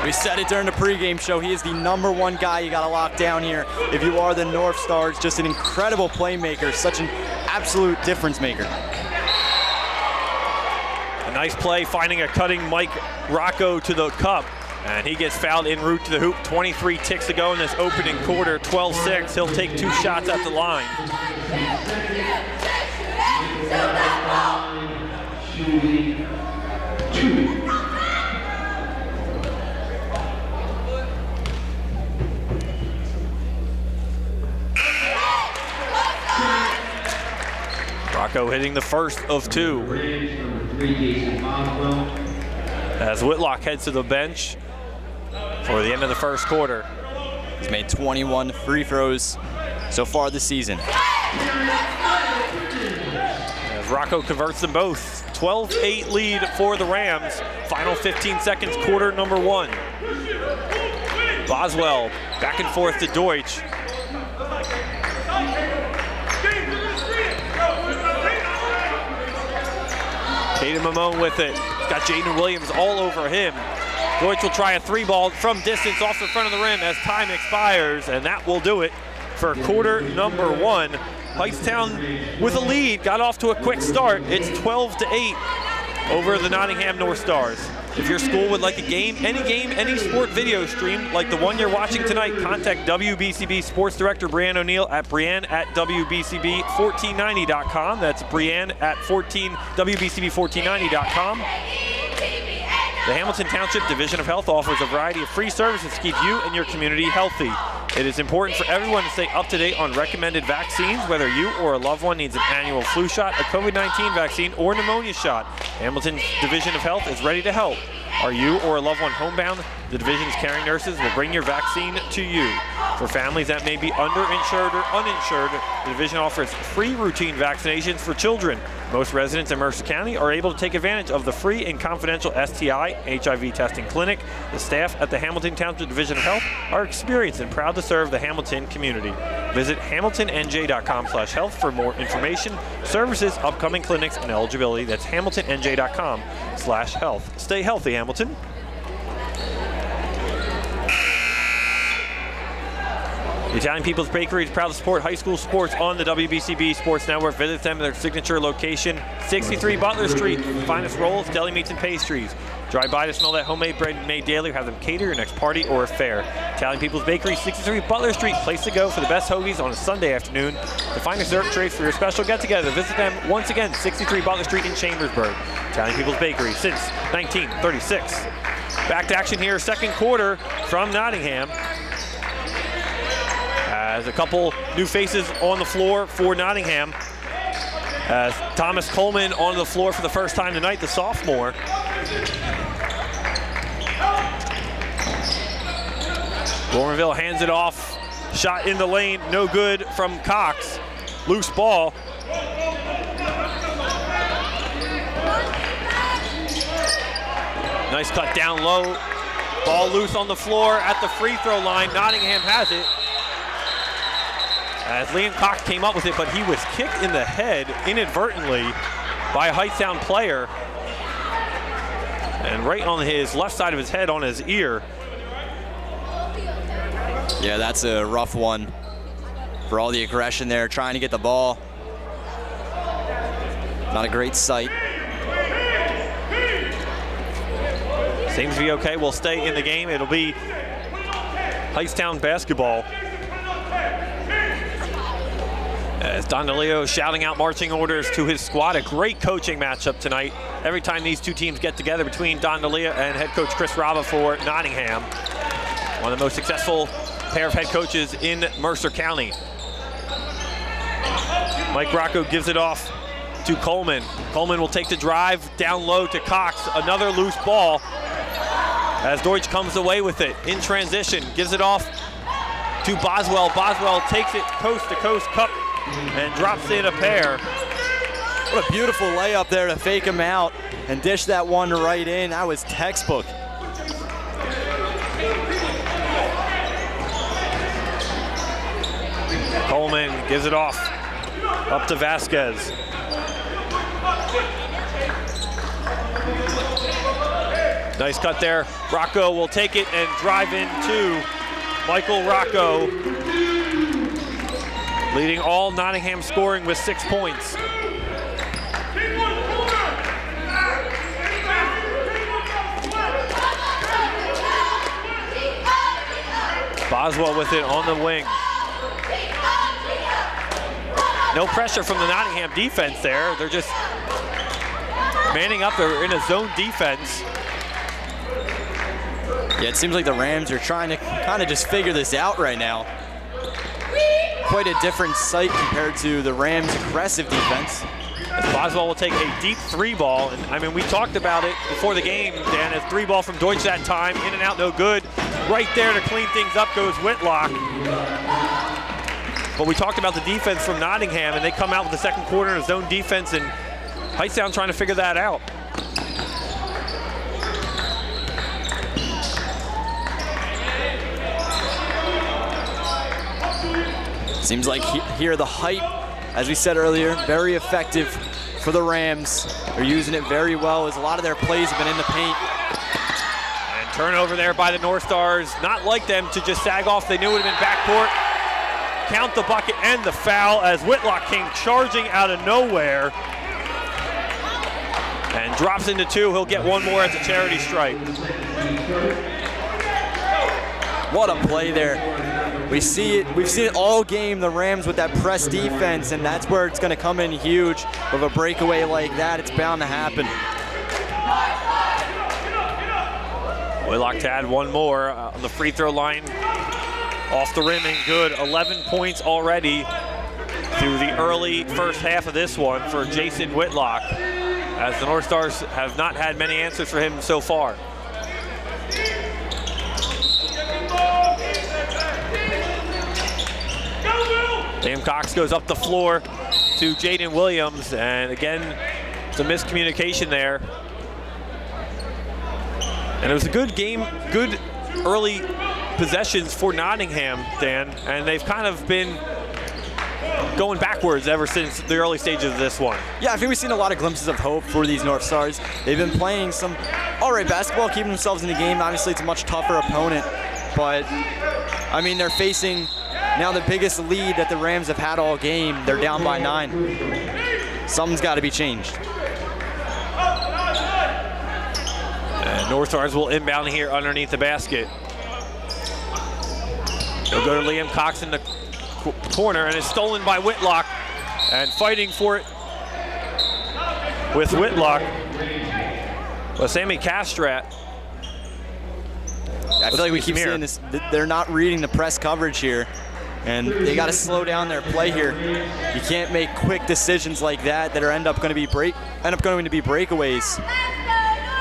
We said it during the pregame show. He is the #1 guy you got to lock down here if you are the Northstars. Just an incredible playmaker, such an absolute difference maker. A nice play, finding a cutting Mike Rocco to the cup. And he gets fouled en route to the hoop. 23 ticks to go in this opening quarter, 12-6. He'll take 2 shots at the line. Julie 2. Rocco hitting the first of 2. Rams number 3, Jason Boswell. As Whitlock heads to the bench for the end of the first quarter. He's made 21 free throws so far this season. As Rocco converts them both. 12-8 lead for the Rams. Final 15 seconds, quarter number 1. Boswell back and forth to Deutsch. Tatum Mamone with it. Got Jaden Williams all over him. Deutsch will try a 3-ball from distance off the front of the rim as time expires, and that will do it for quarter number 1. Hightstown with a lead, got off to a quick start. It's 12-8 over the Nottingham Northstars. If your school would like a game, any sport video stream like the one you're watching tonight, contact WBCB Sports Director Brianne O'Neill at brianne@WBCB1490.com. That's brianne@WBCB1490.com. The Hamilton Township Division of Health offers a variety of free services to keep you and your community healthy. It is important for everyone to stay up to date on recommended vaccines, whether you or a loved one needs an annual flu shot, a COVID-19 vaccine, or pneumonia shot. Hamilton's Division of Health is ready to help. Are you or a loved one homebound? The division's caring nurses will bring your vaccine to you. For families that may be underinsured or uninsured, the division offers free routine vaccinations for children. Most residents in Mercer County are able to take advantage of the free and confidential STI HIV testing clinic. The staff at the Hamilton Township Division of Health are experienced and proud to serve the Hamilton community. Visit hamiltonnj.com/health for more information, services, upcoming clinics, and eligibility. That's hamiltonnj.com/health. Stay healthy, Hamilton. The Italian People's Bakery is proud to support high school sports on the WBCB Sports Network. Visit them at their signature location, 63 Butler Street. Finest rolls, deli meats, and pastries. Drive by to smell that homemade bread made daily or have them cater your next party or affair. Italian People's Bakery, 63 Butler Street. Place to go for the best hoagies on a Sunday afternoon. To find dessert trays for your special get-together, visit them once again, 63 Butler Street in Chambersburg. Italian People's Bakery since 1936. Back to action here, second quarter from Nottingham. As a couple new faces on the floor for Nottingham. As Thomas Coleman on the floor for the first time tonight, the sophomore. Gormanville hands it off. Shot in the lane, no good from Cox. Loose ball. Nice cut down low. Ball loose on the floor at the free throw line. Nottingham has it. As Liam Cox came up with it, but he was kicked in the head inadvertently by a Hightstown player. And right on his left side of his head, on his ear. Yeah, that's a rough one for all the aggression there, trying to get the ball. Not a great sight. Seems to be okay. We'll stay in the game. It'll be Hightstown basketball. As Don DeLeo shouting out marching orders to his squad. A great coaching matchup tonight. Every time these two teams get together between Don DeLeo and head coach Chris Rava for Nottingham. One of the most successful pair of head coaches in Mercer County. Mike Rocco gives it off to Coleman. Coleman will take the drive down low to Cox. Another loose ball as Deutsch comes away with it in transition. Gives it off to Boswell. Boswell takes it coast to coast cup and drops in a pair. What a beautiful layup there to fake him out and dish that one right in. That was textbook. Coleman gives it off up to Vasquez. Nice cut there. Rocco will take it and drive into Michael Rocco, leading all Nottingham scoring with 6 points. Boswell with it on the wing. No pressure from the Nottingham defense there. They're just manning up. They're in a zone defense. Yeah, it seems like the Rams are trying to kind of just figure this out right now. Quite a different sight compared to the Rams' aggressive defense. As Boswell will take a deep 3-ball. And I mean, we talked about it before the game, Dan. A 3-ball from Deutsch that time. In and out, no good. Right there to clean things up goes Whitlock. But we talked about the defense from Nottingham, and they come out with the second quarter in a zone defense, and Hightstown trying to figure that out. Seems like here the hype, as we said earlier, very effective for the Rams. They're using it very well as a lot of their plays have been in the paint. And turnover there by the Northstars. Not like them to just sag off. They knew it would have been backcourt. Count the bucket and the foul as Whitlock came charging out of nowhere. And drops into 2. He'll get one more at the charity stripe. What a play there. We've seen it all game, the Rams with that press defense, and that's where it's going to come in huge. With a breakaway like that, it's bound to happen. Whitlock to add one more on the free throw line. Off the rim and good. 11 points already through the early first half of this one for Jason Whitlock, as the Northstars have not had many answers for him so far. Liam Cox goes up the floor to Jaden Williams, and again, it's a miscommunication there. And it was a good game, good early possessions for Nottingham, Dan, and they've kind of been going backwards ever since the early stages of this one. Yeah, I think we've seen a lot of glimpses of hope for these Northstars. They've been playing some all right basketball, keeping themselves in the game. Obviously, it's a much tougher opponent, but I mean, they're facing now the biggest lead that the Rams have had all game. They're down by 9. Something's got to be changed. And Northstars will inbound here underneath the basket. They'll go to Liam Cox in the corner, and it's stolen by Whitlock. And fighting for it with Whitlock was Sammy Castrat. I feel like we keep seeing this. They're not reading the press coverage here, and they got to slow down their play here. You can't make quick decisions like that that end up going to be breakaways.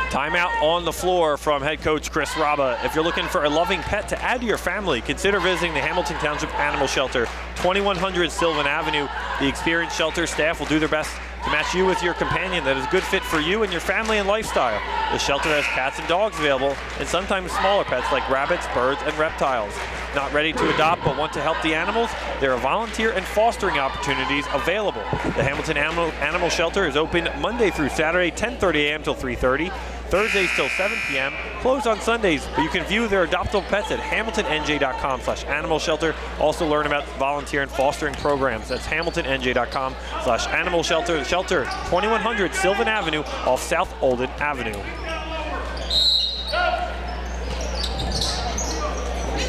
Timeout on the floor from head coach Chris Raba. If you're looking for a loving pet to add to your family, consider visiting the Hamilton Township Animal Shelter, 2100 Sylvan Avenue. The experienced shelter staff will do their best to match you with your companion that is a good fit for you and your family and lifestyle. The shelter has cats and dogs available, and sometimes smaller pets like rabbits, birds, and reptiles. Not ready to adopt but want to help the animals? There are volunteer and fostering opportunities available. The Hamilton Animal Shelter is open Monday through Saturday, 10:30 a.m. till 3:30. Thursdays till 7 p.m. Closed on Sundays, but you can view their adoptable pets at hamiltonnj.com/animal shelter. Also learn about volunteer and fostering programs. That's hamiltonnj.com/animal shelter. The shelter, 2100 Sylvan Avenue off South Olden Avenue.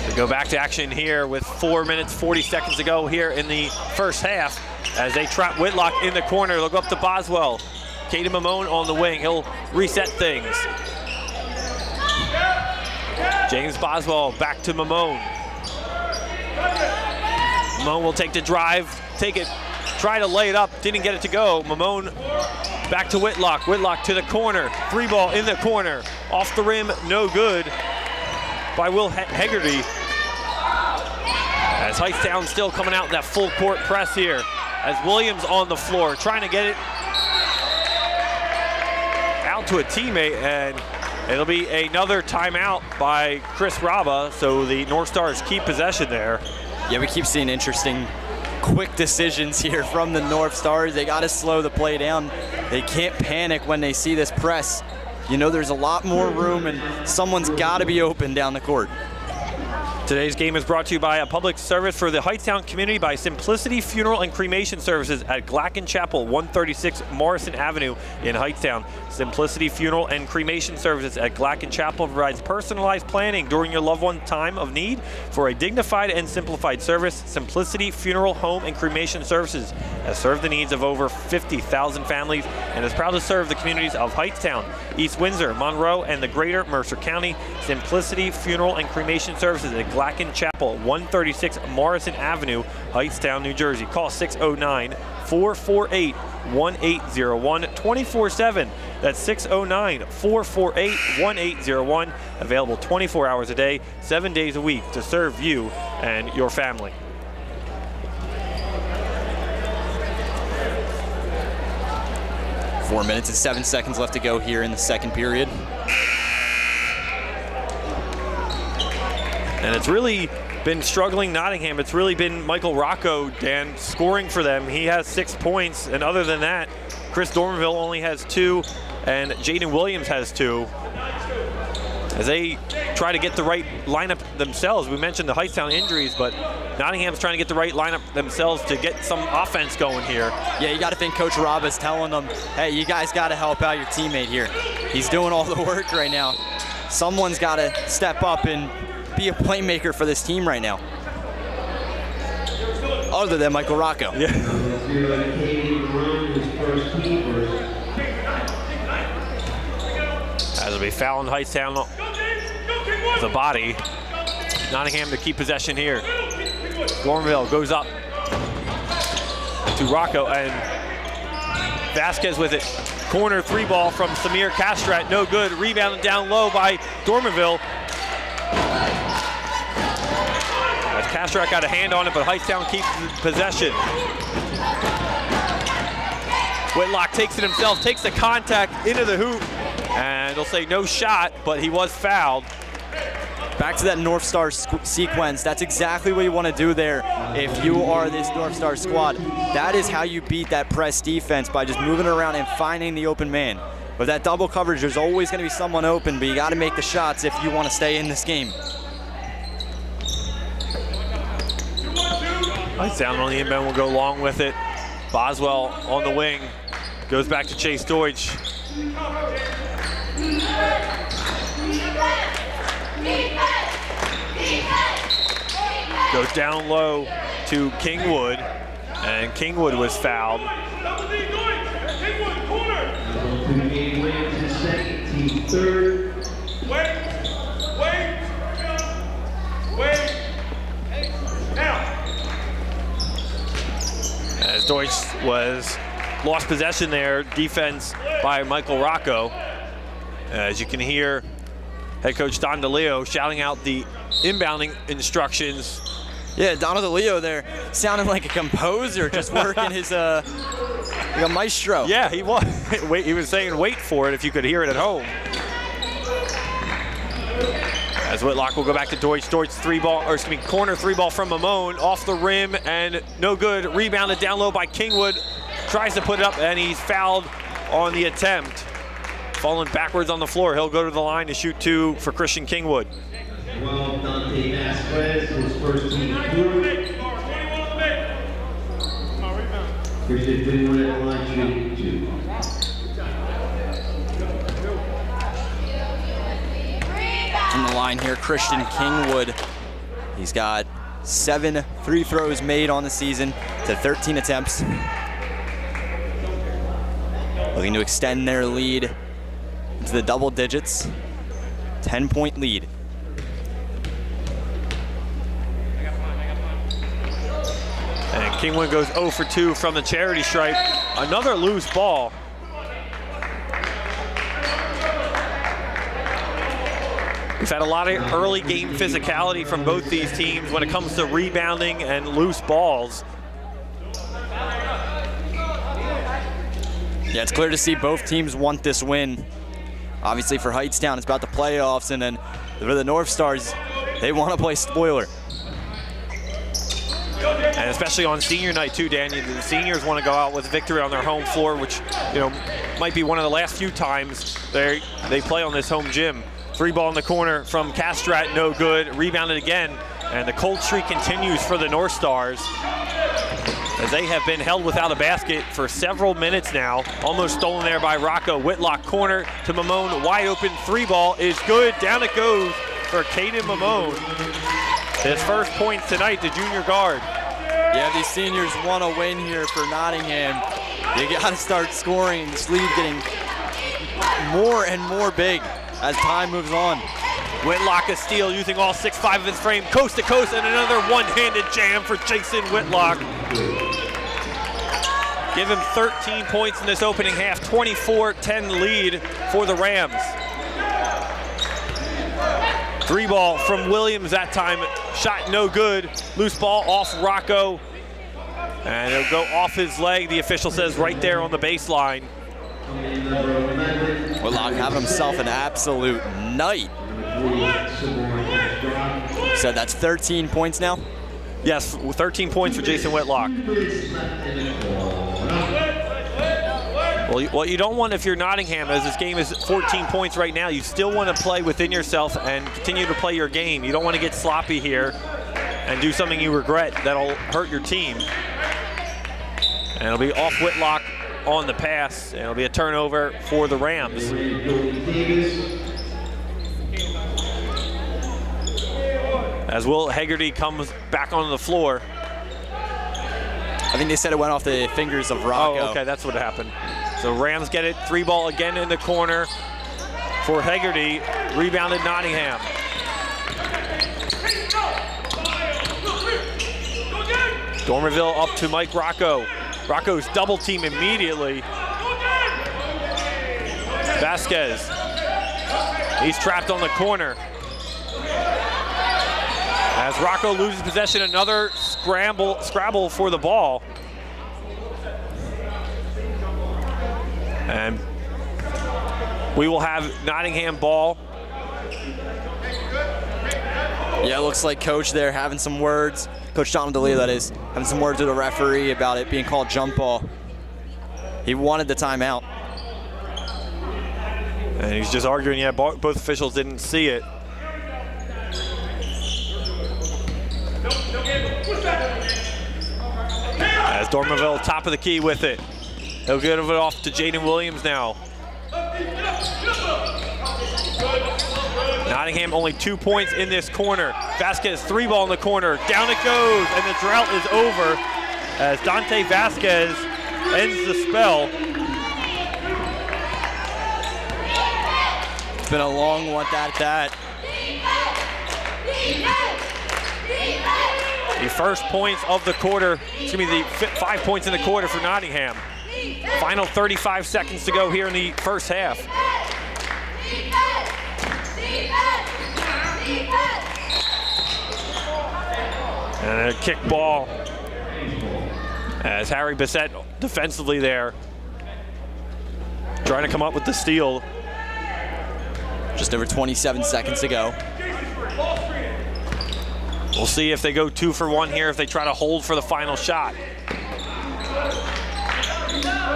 We go back to action here with 4 minutes, 40 seconds to go here in the first half as they trap Whitlock in the corner. They'll go up to Boswell. Caden Mamone on the wing. He'll reset things. James Boswell back to Mamone. Mamone will take the drive, take it, try to lay it up, didn't get it to go. Mamone back to Whitlock. Whitlock to the corner. 3-ball in the corner. Off the rim, no good by Will Hegarty. As Hightstown still coming out in that full court press here. As Williams on the floor trying to get it out to a teammate, and it'll be another timeout by Chris Raba, so the Northstars keep possession there. Yeah, we keep seeing interesting, quick decisions here from the Northstars. They got to slow the play down. They can't panic when they see this press. You know, there's a lot more room, and someone's got to be open down the court. Today's game is brought to you by a public service for the Hightstown community by Simplicity Funeral and Cremation Services at Glacken Chapel, 136 Morrison Avenue in Hightstown. Simplicity Funeral and Cremation Services at Glacken Chapel provides personalized planning during your loved one's time of need. For a dignified and simplified service, Simplicity Funeral, Home, and Cremation Services has served the needs of over 50,000 families and is proud to serve the communities of Hightstown, East Windsor, Monroe, and the greater Mercer County. Simplicity Funeral and Cremation Services at Glacken Chapel, 136 Morrison Avenue, Hightstown, New Jersey. Call 609-448-1801 24/7. That's 609-448-1801. Available 24 hours a day, 7 days a week to serve you and your family. Four minutes and 7 seconds left to go here in the second period. And it's really been struggling Nottingham. It's really been Michael Rocco, Dan, scoring for them. He has 6 points, and other than that, Chris Dormanville only has 2, and Jaden Williams has 2. As they try to get the right lineup themselves. We mentioned the Hightstown injuries, but Nottingham's trying to get the right lineup themselves to get some offense going here. Yeah, you got to think Coach Robb is telling them, hey, you guys got to help out your teammate here. He's doing all the work right now. Someone's got to step up and be a playmaker for this team right now. Other than Michael Rocco. Yeah. As will be fouling Hightstown the body. Nottingham to keep possession here. Dormanville goes up to Rocco, and Vasquez with it. Corner 3 ball from Samir Castrat, no good. Rebounded down low by Dormanville. As Castrat got a hand on it, but Hightstown keeps possession. Whitlock takes it himself, takes the contact into the hoop, and they'll say no shot, but he was fouled. Back to that North Star sequence. That's exactly what you want to do there if you are this North Star squad. That is how you beat that press defense, by just moving around and finding the open man. With that double coverage, there's always going to be someone open, but you got to make the shots if you want to stay in this game. Hightstown on the inbound will go along with it. Boswell on the wing. Goes back to Chase Deutsch. Goes down low to Kingwood, and Kingwood was fouled. As Deutsch lost possession there, defense by Michael Rocco. As you can hear, head coach Don DeLeo shouting out the inbounding instructions. Yeah, Donald DeLeo there sounding like a composer, just working his like a maestro. Yeah, he was. He was saying wait for it if you could hear it at home. As Whitlock will go back to Deutsch. Deutsch corner 3 ball from Mamone, off the rim and no good. Rebounded down low by Kingwood. Tries to put it up, and he's fouled on the attempt. Falling backwards on the floor. He'll go to the line to shoot 2 for Christian Kingwood. Well, Dante Vasquez, his first team through. Christian Kingwood at the line shooting 2. On the line here, Christian Kingwood. He's got 7 free throws made on the season to 13 attempts. Looking to extend their lead into the double digits. 10-point lead. And Kingwood goes 0 for 2 from the charity stripe. Another loose ball. We've had a lot of early game physicality from both these teams when it comes to rebounding and loose balls. Yeah, it's clear to see both teams want this win. Obviously for Hightstown, it's about the playoffs, and then for the North Stars, they want to play spoiler. And especially on senior night too, Dan, the seniors want to go out with victory on their home floor, which might be one of the last few times they play on this home gym. 3 ball in the corner from Castrat, no good. Rebounded again And the cold streak continues for the Northstars, as they have been held without a basket for several minutes now. Almost stolen there by Rocco. Whitlock corner to Mamone, wide open, 3-ball is good. Down it goes for Caden Mamone. His first points tonight, the junior guard. Yeah, these seniors want to win here for Nottingham. You got to start scoring. This lead getting more and more big as time moves on. Whitlock a steal using all 6'5" of his frame, coast to coast, and another one-handed jam for Jason Whitlock. Give him 13 points in this opening half, 24-10 lead for the Rams. 3-ball from Williams that time, shot no good. Loose ball off Rocco, and it'll go off his leg. The official says right there on the baseline. Whitlock having himself an absolute night. So that's 13 points now? Yes, 13 points for Jason Whitlock. Well, what you don't want if you're Nottingham, as this game is 14 points right now, you still want to play within yourself and continue to play your game. You don't want to get sloppy here and do something you regret that'll hurt your team. And it'll be off Whitlock on the pass, and it'll be a turnover for the Rams. As Will Hegarty comes back onto the floor. I think they said it went off the fingers of Rocco. Oh, okay, that's what happened. So Rams get it, 3-ball again in the corner for Hegarty, rebounded Nottingham. Dormerville up to Mike Rocco. Rocco's double team immediately. Vasquez, he's trapped on the corner. As Rocco loses possession, another scrabble for the ball. And we will have Nottingham ball. Yeah, it looks like Coach there having some words. Coach Donald DeLeo, that is, having some words with the referee about it being called jump ball. He wanted the timeout. And he's just arguing, yeah, both officials didn't see it. As Dormerville top of the key with it. He'll give it off to Jaden Williams now. Nottingham only 2 points in this corner. Vasquez 3-ball in the corner. Down it goes, and the drought is over as Dante Vasquez ends the spell. It's been a long one at that. The first points of the quarter, excuse me, the 5 points in the quarter for Nottingham. Final 35 seconds to go here in the first half. And a kick ball as Harry Bissett defensively there, trying to come up with the steal. Just over 27 seconds to go. We'll see if they go 2 for 1 here, if they try to hold for the final shot.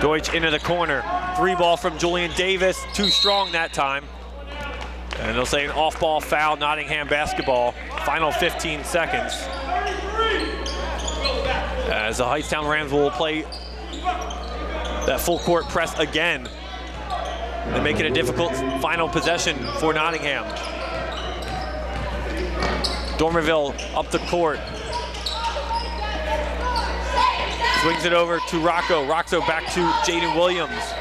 Deutsch into the corner. 3-ball from Julian Davis, too strong that time. And they'll say an off-ball foul, Nottingham basketball. Final 15 seconds. As the Hightstown Rams will play that full court press again. They make it a difficult final possession for Nottingham. Dormerville up the court. Swings it over to Rocco. Rocco back to Jaden Williams.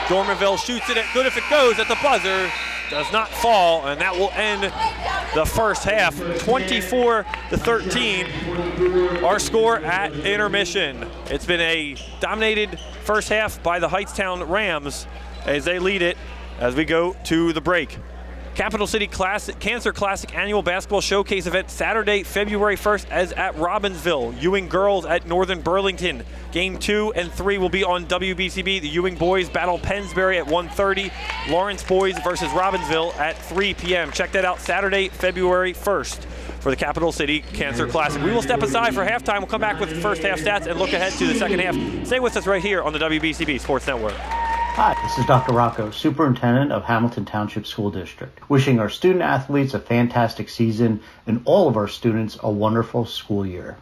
Dormerville shoots it, good if it goes at the buzzer. Does not fall, and that will end the first half. 24-13, our score at intermission. It's been a dominated first half by the Hightstown Rams as they lead it as we go to the break. Capital City Classic, Cancer Classic Annual Basketball Showcase event Saturday, February 1st as at Robbinsville. Ewing girls at Northern Burlington. Game 2 and 3 will be on WBCB. The Ewing boys battle Pennsbury at 1:30. Lawrence boys versus Robbinsville at 3 p.m. Check that out Saturday, February 1st for the Capital City Cancer Classic. We will step aside for halftime. We'll come back with the first half stats and look ahead to the second half. Stay with us right here on the WBCB Sports Network. Hi, this is Dr. Rocco, Superintendent of Hamilton Township School District, wishing our student athletes a fantastic season and all of our students a wonderful school year.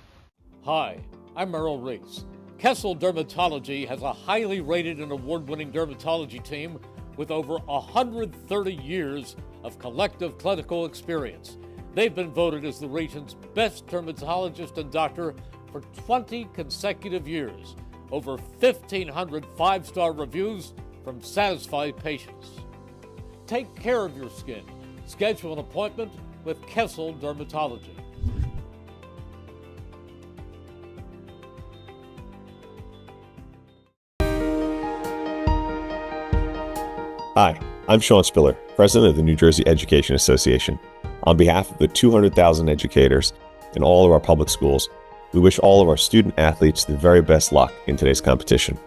Hi, I'm Merrill Reese. Kessel Dermatology has a highly rated and award-winning dermatology team with over 130 years of collective clinical experience. They've been voted as the region's best dermatologist and doctor for 20 consecutive years. Over 1,500 five-star reviews from satisfied patients. Take care of your skin. Schedule an appointment with Kessel Dermatology. Hi, I'm Sean Spiller, President of the New Jersey Education Association. On behalf of the 200,000 educators in all of our public schools, we wish all of our student athletes the very best luck in today's competition.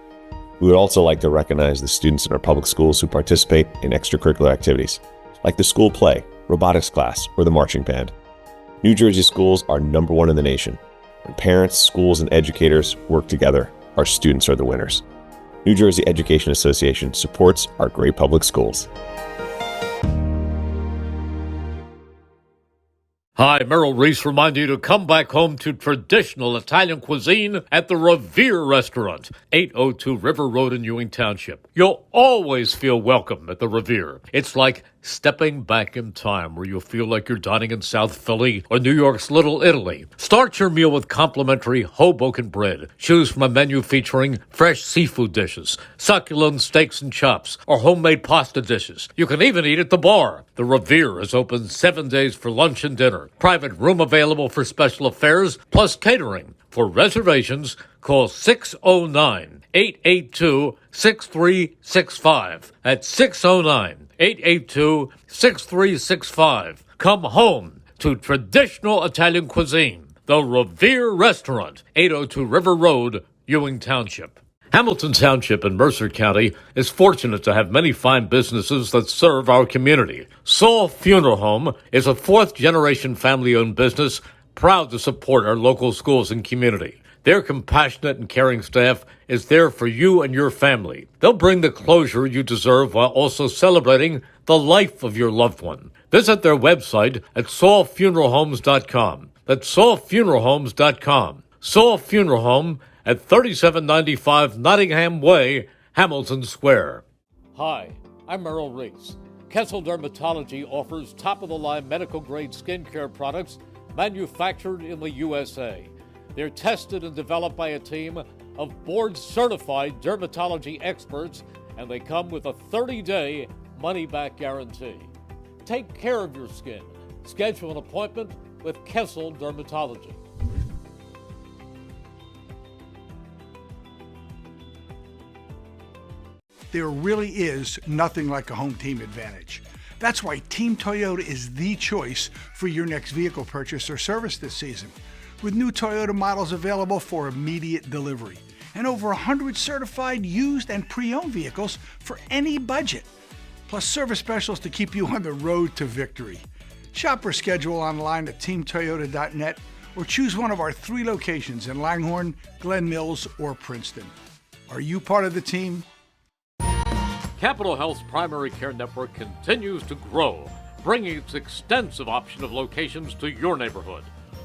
We would also like to recognize the students in our public schools who participate in extracurricular activities, like the school play, robotics class, or the marching band. New Jersey schools are #1 in the nation. When parents, schools, and educators work together, our students are the winners. New Jersey Education Association supports our great public schools. Hi, Merrill Reese reminding you to come back home to traditional Italian cuisine at the Revere Restaurant, 802 River Road in Ewing Township. You'll always feel welcome at the Revere. It's like stepping back in time where you'll feel like you're dining in South Philly or New York's Little Italy. Start your meal with complimentary Hoboken bread. Choose from a menu featuring fresh seafood dishes, succulent steaks and chops, or homemade pasta dishes. You can even eat at the bar. The Revere is open 7 days for lunch and dinner. Private room available for special affairs, plus catering. For reservations, call 609-882-6365. That's 609-882-6365. Come home to traditional Italian cuisine. The Revere Restaurant, 802 River Road, Ewing Township. Hamilton Township in Mercer County is fortunate to have many fine businesses that serve our community. Saul Funeral Home is a fourth-generation family-owned business proud to support our local schools and community. Their compassionate and caring staff is there for you and your family. They'll bring the closure you deserve while also celebrating the life of your loved one. Visit their website at saulfuneralhomes.com. That's saulfuneralhomes.com. Saul Funeral Home at 3795 Nottingham Way, Hamilton Square. Hi, I'm Merrill Reese. Kessel Dermatology offers top-of-the-line medical-grade skincare products manufactured in the USA. They're tested and developed by a team of board-certified dermatology experts, and they come with a 30-day money-back guarantee. Take care of your skin. Schedule an appointment with Kessel Dermatology. There really is nothing like a home team advantage. That's why Team Toyota is the choice for your next vehicle purchase or service this season. With new Toyota models available for immediate delivery and over 100 certified used and pre-owned vehicles for any budget, plus service specials to keep you on the road to victory. Shop or schedule online at teamtoyota.net or choose one of our 3 locations in Langhorne, Glen Mills, or Princeton. Are you part of the team? Capital Health's primary care network continues to grow, bringing its extensive option of locations to your neighborhood.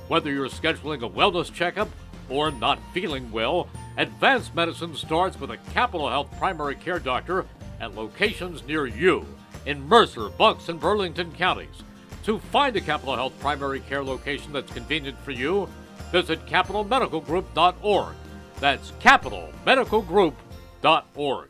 Whether you're scheduling a wellness checkup or not feeling well, advanced medicine starts with a Capital Health primary care doctor at locations near you in Mercer, Bucks, and Burlington counties. To find a Capital Health primary care location that's convenient for you, visit capitalmedicalgroup.org. That's capitalmedicalgroup.org.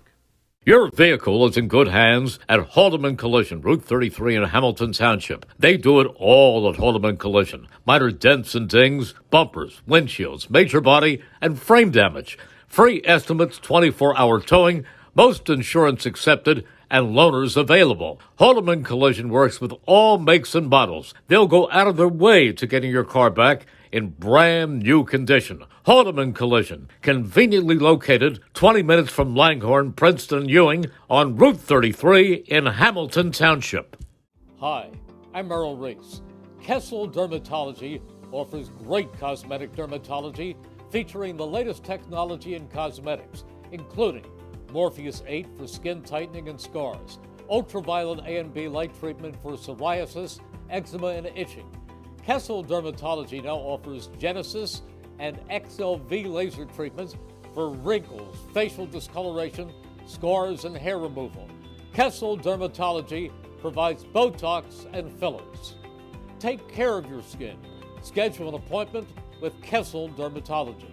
Your vehicle is in good hands at Haldeman Collision, Route 33 in Hamilton Township. They do it all at Haldeman Collision. Minor dents and dings, bumpers, windshields, major body, and frame damage. Free estimates, 24-hour towing, most insurance accepted, and loaners available. Haldeman Collision works with all makes and models. They'll go out of their way to getting your car back in brand new condition. Haldeman Collision, conveniently located 20 minutes from Langhorne, Princeton, and Ewing on Route 33 in Hamilton Township. Hi, I'm Merrill Reese. Kessel Dermatology offers great cosmetic dermatology featuring the latest technology in cosmetics, including Morpheus 8 for skin tightening and scars, ultraviolet A and B light treatment for psoriasis, eczema, and itching. Kessel Dermatology now offers Genesis and XLV laser treatments for wrinkles, facial discoloration, scars, and hair removal. Kessel Dermatology provides Botox and fillers. Take care of your skin. Schedule an appointment with Kessel Dermatology.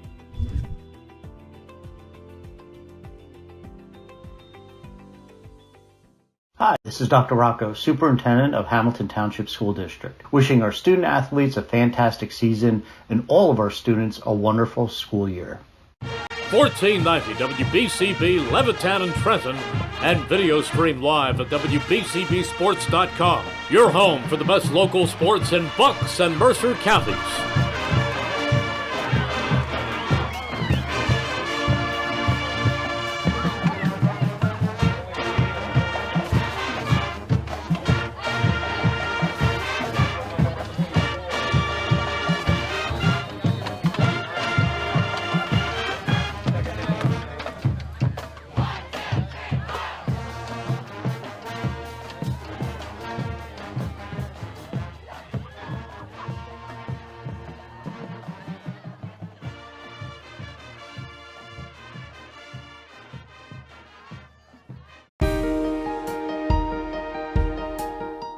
Hi, this is Dr. Rocco, Superintendent of Hamilton Township School District, wishing our student athletes a fantastic season and all of our students a wonderful school year. 1490 WBCB, Levittown and Trenton, and video stream live at WBCBsports.com. Your home for the best local sports in Bucks and Mercer counties.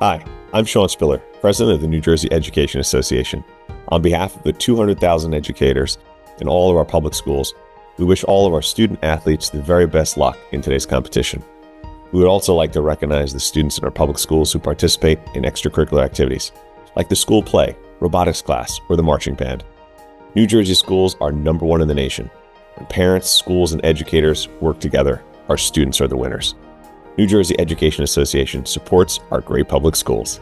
Hi, I'm Sean Spiller, President of the New Jersey Education Association. On behalf of the 200,000 educators in all of our public schools, we wish all of our student athletes the very best luck in today's competition. We would also like to recognize the students in our public schools who participate in extracurricular activities, like the school play, robotics class, or the marching band. New Jersey schools are #1 in the nation. When parents, schools, and educators work together, our students are the winners. New Jersey Education Association supports our great public schools.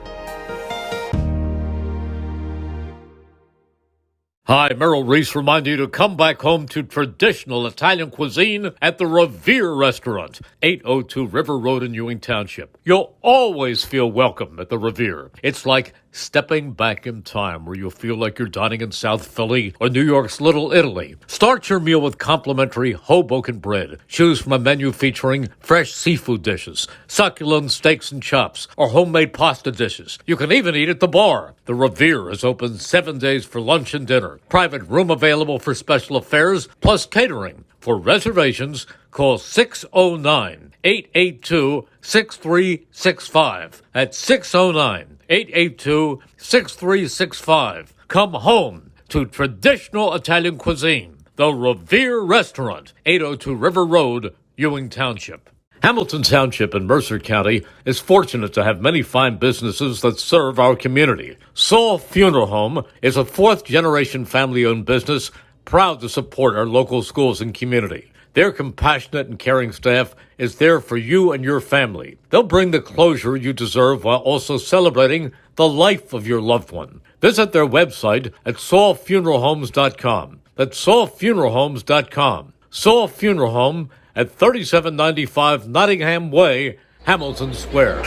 Hi, Merrill Reese reminding you to come back home to traditional Italian cuisine at the Revere Restaurant, 802 River Road in Ewing Township. You'll always feel welcome at the Revere. It's like stepping back in time where you'll feel like you're dining in South Philly or New York's Little Italy. Start your meal with complimentary Hoboken bread. Choose from a menu featuring fresh seafood dishes, succulent steaks and chops, or homemade pasta dishes. You can even eat at the bar. The Revere is open 7 days for lunch and dinner. Private room available for special affairs, plus catering. For reservations, call 609-882-6365. That's 609-882-6365. Come home to traditional Italian cuisine. The Revere Restaurant, 802 River Road, Ewing Township. Hamilton Township in Mercer County is fortunate to have many fine businesses that serve our community. Saul Funeral Home is a fourth-generation family-owned business proud to support our local schools and community. Their compassionate and caring staff is there for you and your family. They'll bring the closure you deserve while also celebrating the life of your loved one. Visit their website at saulfuneralhomes.com. That's saulfuneralhomes.com. Saul Funeral Home at 3795 Nottingham Way, Hamilton Square.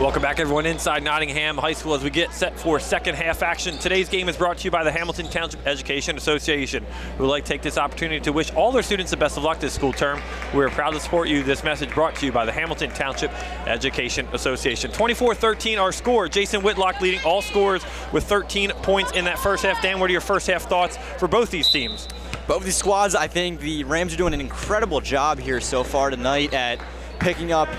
Welcome back, everyone, inside Nottingham High School as we get set for second half action. Today's game is brought to you by the Hamilton Township Education Association. We would like to take this opportunity to wish all their students the best of luck this school term. We are proud to support you. This message brought to you by the Hamilton Township Education Association. 24-13 our score. Jason Whitlock leading all scorers with 13 points in that first half. Dan, what are your first half thoughts for both these teams? Both these squads, I think the Rams are doing an incredible job here so far tonight at picking up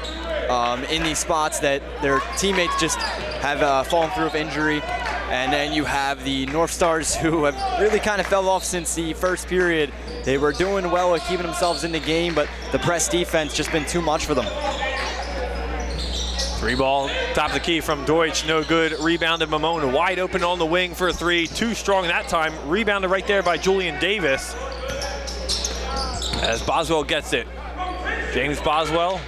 in these spots that their teammates just have fallen through of injury. And then you have the Northstars, who have really kind of fell off since the first period. They were doing well at keeping themselves in the game, but the press defense just been too much for them. Three ball, top of the key from Deutsch, no good. Rebounded Mamone, wide open on the wing for a three. Too strong that time. Rebounded right there by Julian Davis. As Boswell gets it. James Boswell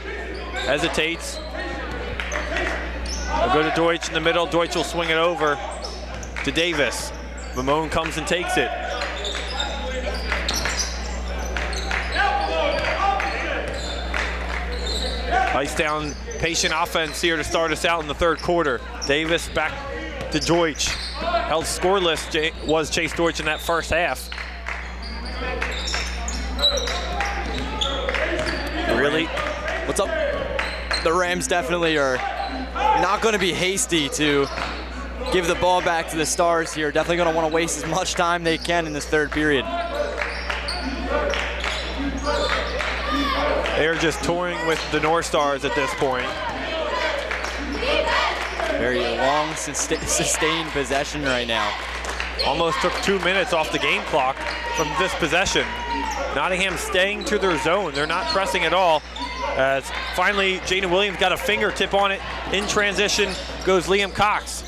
hesitates. We'll go to Deutsch in the middle. Deutsch will swing it over to Davis. Mamone comes and takes it. Hightstown, patient offense here to start us out in the third quarter. Davis back to Deutsch. Held scoreless was Chase Deutsch in that first half. What's up? The Rams definitely are not going to be hasty to give the ball back to the Stars here. Definitely going to want to waste as much time they can in this third period. They're just toying with the Northstars at this point. Very long, sustained possession right now. Almost took 2 minutes off the game clock from this possession. Nottingham staying to their zone. They're not pressing at all. As finally, Jaden Williams got a fingertip on it. In transition goes Liam Cox.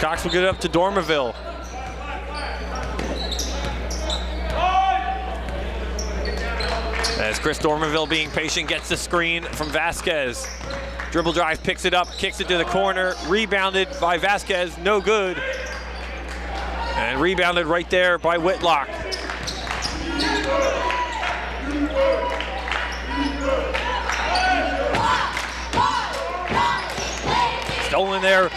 Cox will get it up to Dormerville. As Chris Dormerville, being patient, gets the screen from Vasquez. Dribble drive, picks it up, kicks it to the corner. Rebounded by Vasquez, no good. And rebounded right there by Whitlock. Stolen there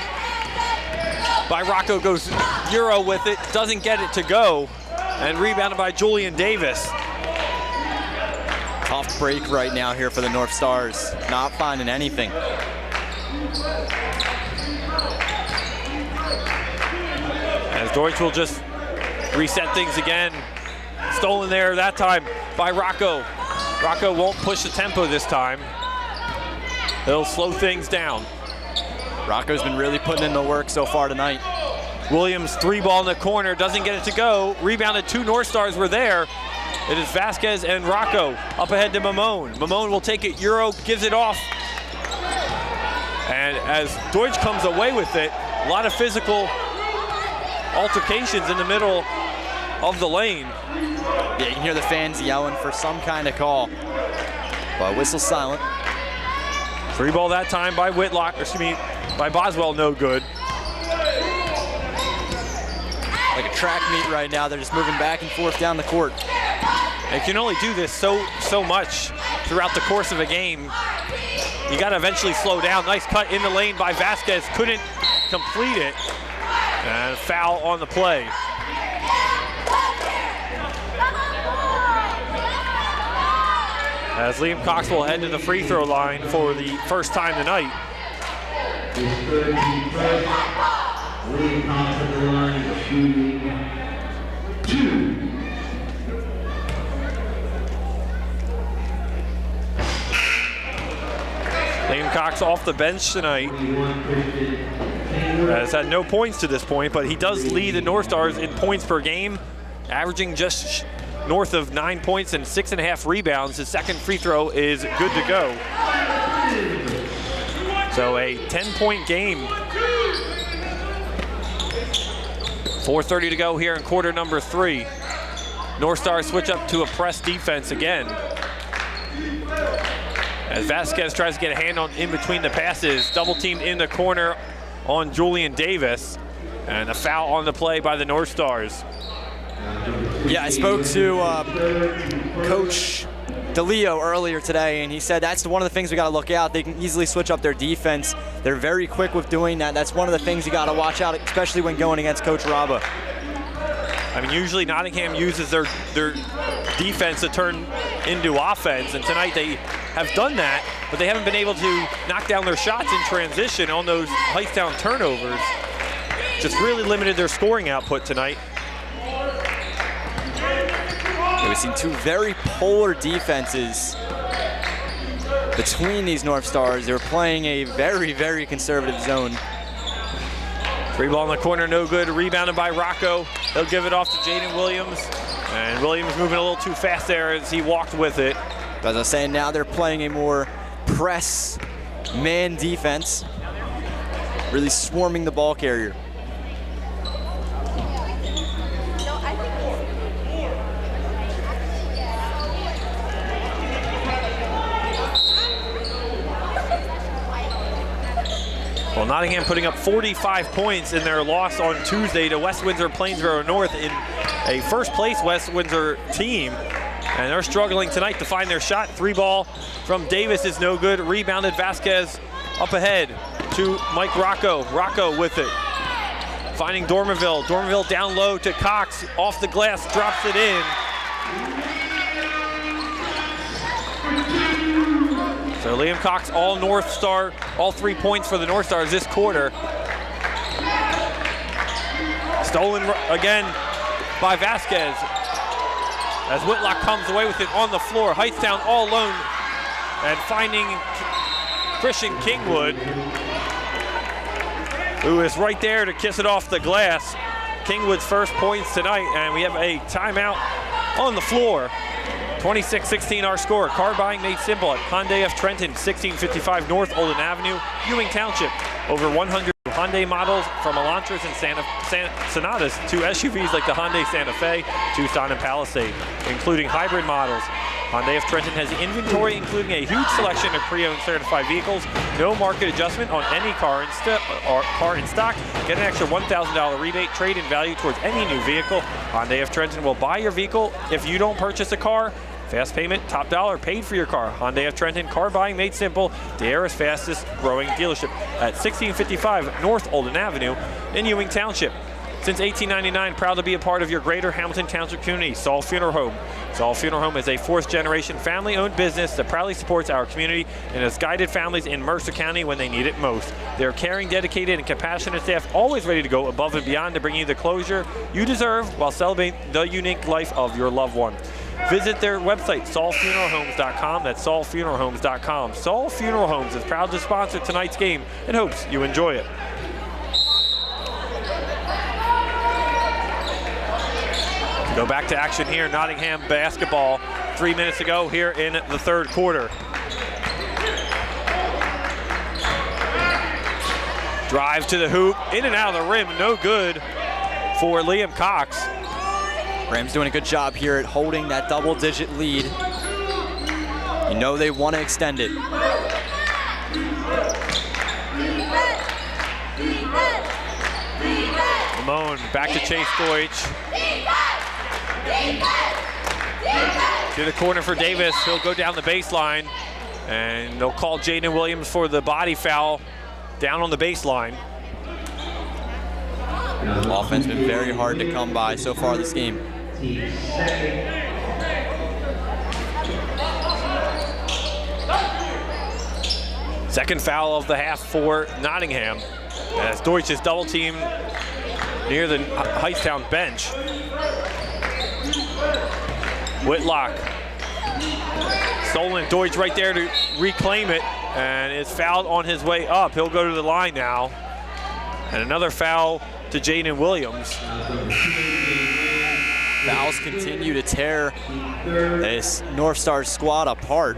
by Rocco, goes Euro with it, doesn't get it to go. And rebounded by Julian Davis. Tough break right now here for the North Stars. Not finding anything. As Deutsch will just reset things again. Stolen there that time by Rocco. Rocco won't push the tempo this time. He'll slow things down. Rocco's been really putting in the work so far tonight. Williams, 3-ball in the corner, doesn't get it to go. Rebounded, 2 North Stars were there. It is Vasquez and Rocco up ahead to Mamone. Mamone will take it, Euro gives it off. And as Deutsch comes away with it, a lot of physical altercations in the middle of the lane. Yeah, you can hear the fans yelling for some kind of call. But whistle silent. 3-ball that time by Whitlock, or excuse me, by Boswell, no good. Like a track meet right now, they're just moving back and forth down the court. They can only do this so much throughout the course of a game. You got to eventually slow down. Nice cut in the lane by Vasquez, couldn't complete it. And foul on the play. As Liam Cox will head to the free throw line for the first time tonight. Liam Cox at the line, shooting 2. Liam Cox off the bench tonight. Has had no points to this point, but he does lead the North Stars in points per game, averaging just north of 9 points and 6.5 rebounds. His second free throw is good to go. So a 10-point game. 4:30 to go here in quarter number 3. North Stars switch up to a press defense again. As Vasquez tries to get a hand on in between the passes, double teamed in the corner on Julian Davis, and a foul on the play by the North Stars. Yeah, I spoke to Coach DeLeo earlier today, and he said that's one of the things we got to look out. They can easily switch up their defense. They're very quick with doing that. That's one of the things you got to watch out, especially when going against Coach Raba. I mean, usually Nottingham uses their defense to turn into offense, and tonight they have done that, but they haven't been able to knock down their shots in transition on those Hightstown turnovers. Just really limited their scoring output tonight. Yeah, we've seen 2 very polar defenses between these North Stars. They're playing a very, very conservative zone. 3-ball in the corner, no good. Rebounded by Rocco. They'll give it off to Jaden Williams. And Williams moving a little too fast there as he walked with it. As I was saying, now they're playing a more press man defense, really swarming the ball carrier. Well, Nottingham putting up 45 points in their loss on Tuesday to West Windsor Plainsboro North in a first-place West Windsor team. And they're struggling tonight to find their shot. 3-ball from Davis is no good. Rebounded Vasquez up ahead to Mike Rocco. Rocco with it. Finding Dormerville. Dormerville down low to Cox. Off the glass, drops it in. So Liam Cox, all North Star, all 3 points for the North Stars this quarter. Stolen again by Vasquez as Whitlock comes away with it on the floor. Hightstown all alone and finding Christian Kingwood, who is right there to kiss it off the glass. Kingwood's first points tonight, and we have a timeout on the floor. 26-16 our score. Car buying made simple at Hyundai of Trenton, 1655 North Olden Avenue, Ewing Township. Over 100 Hyundai models from Elantras and Sonatas to SUVs like the Hyundai Santa Fe, Tucson, and Palisade, including hybrid models. Hyundai of Trenton has inventory including a huge selection of pre-owned certified vehicles, no market adjustment on any car in stock. Get an extra $1,000 rebate, trade-in value towards any new vehicle. Hyundai of Trenton will buy your vehicle if you don't purchase a car. Fast payment, top dollar, paid for your car. Hyundai of Trenton, car buying made simple. The area's fastest growing dealership at 1655 North Olden Avenue in Ewing Township. Since 1899, proud to be a part of your greater Hamilton Township community. Saul Funeral Home. Saul Funeral Home is a fourth-generation family-owned business that proudly supports our community and has guided families in Mercer County when they need it most. Their caring, dedicated, and compassionate staff always ready to go above and beyond to bring you the closure you deserve while celebrating the unique life of your loved one. Visit their website, saulfuneralhomes.com. That's saulfuneralhomes.com. Saul Funeral Homes is proud to sponsor tonight's game and hopes you enjoy it. Go back to action here, Nottingham basketball 3 minutes ago here in the third quarter. Drive to the hoop, in and out of the rim, no good for Liam Cox. Rams doing a good job here at holding that double-digit lead. You know they want to extend it. Lamone back to Chase Deutsch. To the corner for Davis. He'll go down the baseline, and they'll call Jaden Williams for the body foul down on the baseline. Offense been very hard to come by so far this game. Second foul of the half for Nottingham as Deutsch is double teamed near the Hightstown bench. Whitlock. Stolen. Deutsch right there to reclaim it, and it's fouled on his way up. He'll go to the line now. And another foul to Jaden Williams. Fouls continue to tear this North Stars squad apart.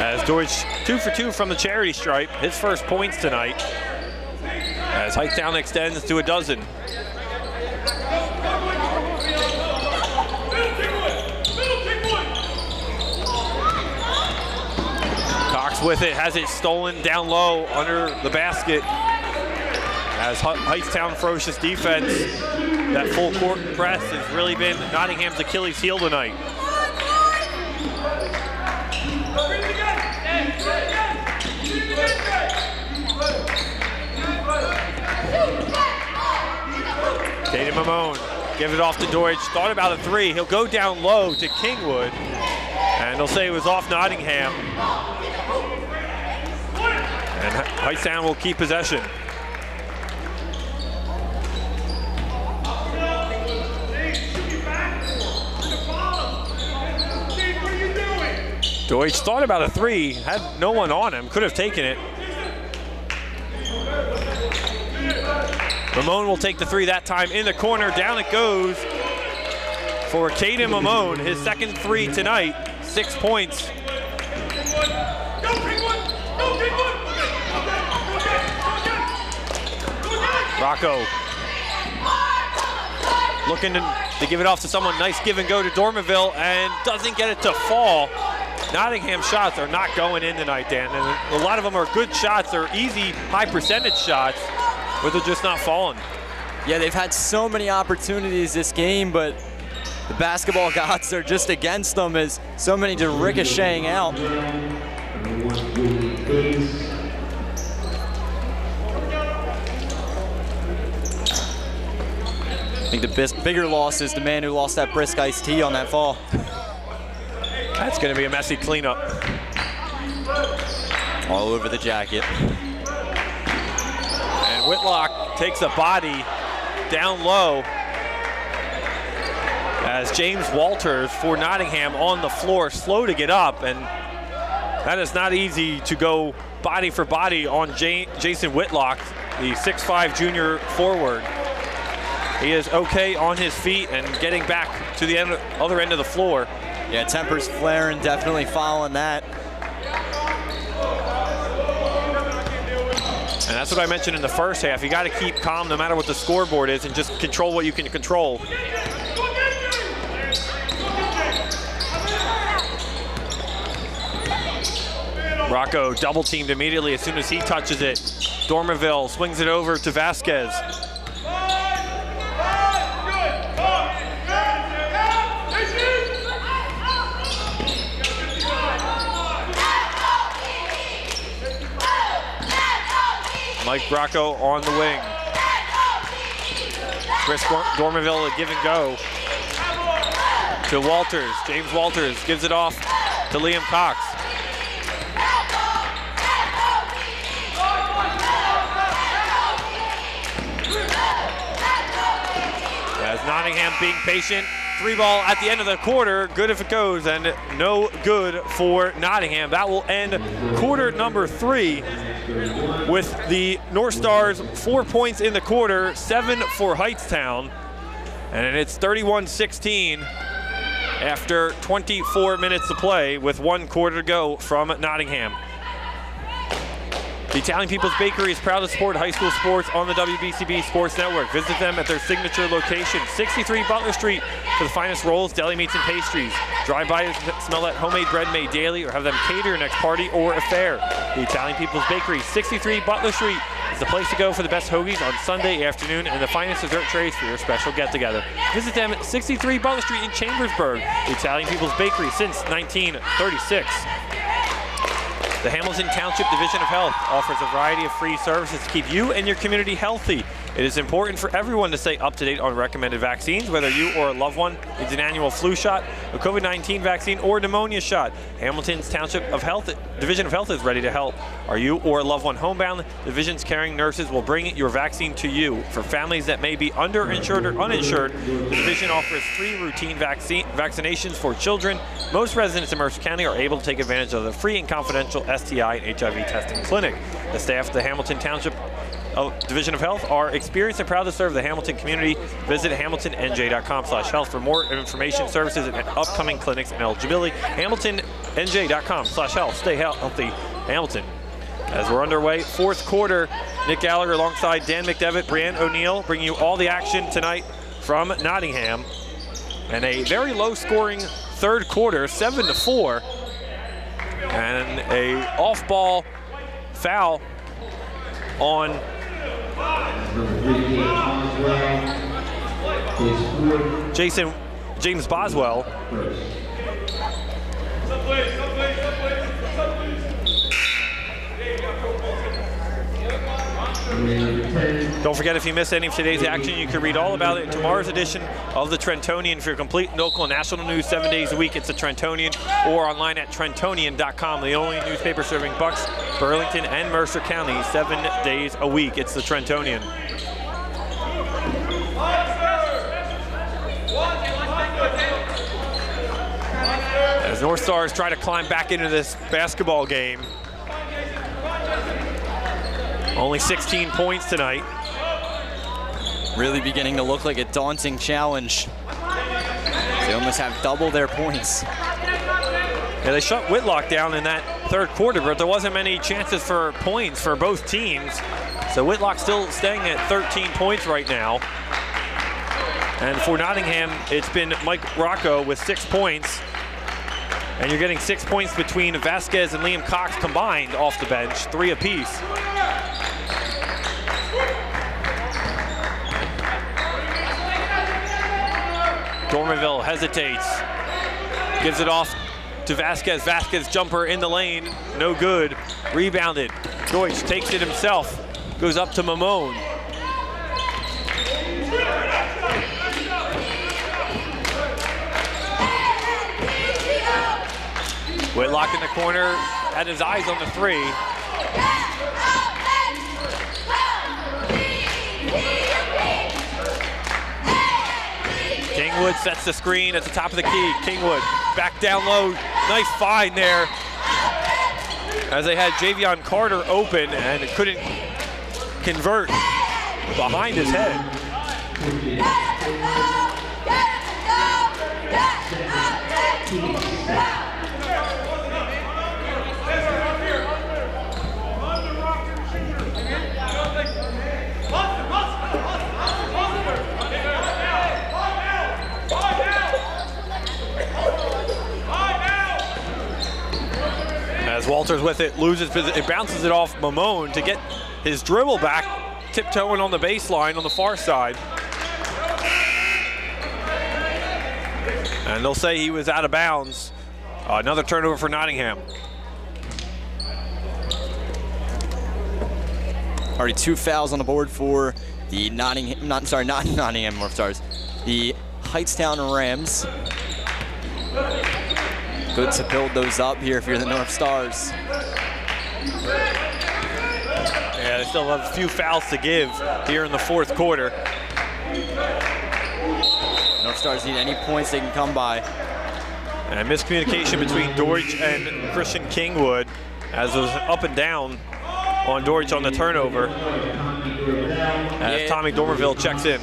As Deutsch 2 for 2 from the charity stripe, his first points tonight. As Hightstown extends to a dozen. Cox with it, has it stolen down low under the basket. As Hightstown ferocious defense, that full court press has really been Nottingham's Achilles heel tonight. Tatum Mamone, give it off to Deutsch, thought about a three. He'll go down low to Kingwood, and they'll say it was off Nottingham. And Hightstown will keep possession. Deutsch thought about a three, had no one on him, could have taken it. Mamone will take the three that time in the corner, down it goes for Caden Mamone, his second three tonight, 6 points. Rocco looking to give it off to someone, nice give and go to Dormanville, and doesn't get it to fall. Nottingham shots are not going in tonight, Dan. And a lot of them are good shots. They're easy, high percentage shots, but they're just not falling. Yeah, they've had so many opportunities this game, but the basketball gods are just against them as so many just ricocheting out. I think the bigger loss is the man who lost that brisk iced tea on that fall. That's going to be a messy cleanup. All over the jacket. And Whitlock takes a body down low as James Walters for Nottingham on the floor, slow to get up, and that is not easy to go body for body on Jason Whitlock, the 6'5" junior forward. He is okay on his feet and getting back to the other end of the floor. Yeah, tempers flaring, definitely following that. And that's what I mentioned in the first half. You got to keep calm no matter what the scoreboard is and just control what you can control. Rocco double teamed immediately as soon as he touches it. Dormerville swings it over to Vasquez. Mike Bracco on the wing. Chris Dormerville a give and go to Walters. James Walters gives it off to Liam Cox. As Nottingham being patient, 3-ball at the end of the quarter, good if it goes, and no good for Nottingham. That will end quarter number 3 with the Northstars 4 points in the quarter, 7 for Hightstown, and it's 31-16 after 24 minutes to play with 1 quarter to go from Nottingham. The Italian People's Bakery is proud to support high school sports on the WBCB Sports Network. Visit them at their signature location, 63 Butler Street, for the finest rolls, deli meats, and pastries. Drive by and smell that homemade bread made daily, or have them cater your next party or affair. The Italian People's Bakery, 63 Butler Street, is the place to go for the best hoagies on Sunday afternoon and the finest dessert trays for your special get-together. Visit them at 63 Butler Street in Chambersburg. The Italian People's Bakery since 1936. The Hamilton Township Division of Health offers a variety of free services to keep you and your community healthy. It is important for everyone to stay up to date on recommended vaccines, whether you or a loved one needs an annual flu shot, a COVID-19 vaccine, or pneumonia shot. Hamilton's Township of Health Division of Health is ready to help. Are you or a loved one homebound? The division's caring nurses will bring your vaccine to you. For families that may be underinsured or uninsured, the division offers free routine vaccinations for children. Most residents in Mercer County are able to take advantage of the free and confidential STI and HIV testing clinic. The staff of the Hamilton Township Division of Health are experienced and proud to serve the Hamilton community. Visit hamiltonnj.com/health for more information, services, and upcoming clinics and eligibility. hamiltonnj.com/health. Stay healthy, Hamilton. As we're underway, 4th quarter, Nick Gallagher alongside Dan McDevitt, Brianne O'Neill, bringing you all the action tonight from Nottingham. And a very low-scoring 3rd quarter, 7-4. And a off-ball foul on James Boswell. Don't forget, if you missed any of today's action, you can read all about it in tomorrow's edition of the Trentonian. For your complete local and national news 7 days a week, it's the Trentonian, or online at trentonian.com, the only newspaper serving Bucks, Burlington, and Mercer County 7 days a week. It's the Trentonian. As Northstars try to climb back into this basketball game. Only 16 points tonight. Really beginning to look like a daunting challenge. They almost have double their points. Yeah, they shut Whitlock down in that 3rd quarter, but there wasn't many chances for points for both teams. So Whitlock still staying at 13 points right now. And for Nottingham, it's been Mike Rocco with 6 points. And you're getting 6 points between Vasquez and Liam Cox combined off the bench, 3 apiece. Dormerville hesitates, gives it off to Vasquez. Vasquez jumper in the lane, no good. Rebounded. Deutsch takes it himself, goes up to Mamone. Whitlock in the corner, had his eyes on the 3. Kingwood sets the screen at the top of the key. Kingwood back down low, nice find there. As they had Javion Carter open and couldn't convert behind his head. As Walters with it, loses, it bounces it off Mamone to get his dribble back, tiptoeing on the baseline on the far side. And they'll say he was out of bounds. Another turnover for Nottingham. Already 2 fouls on the board for the not Nottingham Northstars, the Hightstown Rams. Good to build those up here if you're the Northstars. Yeah, they still have a few fouls to give here in the 4th quarter. Northstars need any points they can come by. And miscommunication between Deutsch and Christian Kingwood, as it was up and down on Deutsch on the turnover. As Tommy Dormerville checks in.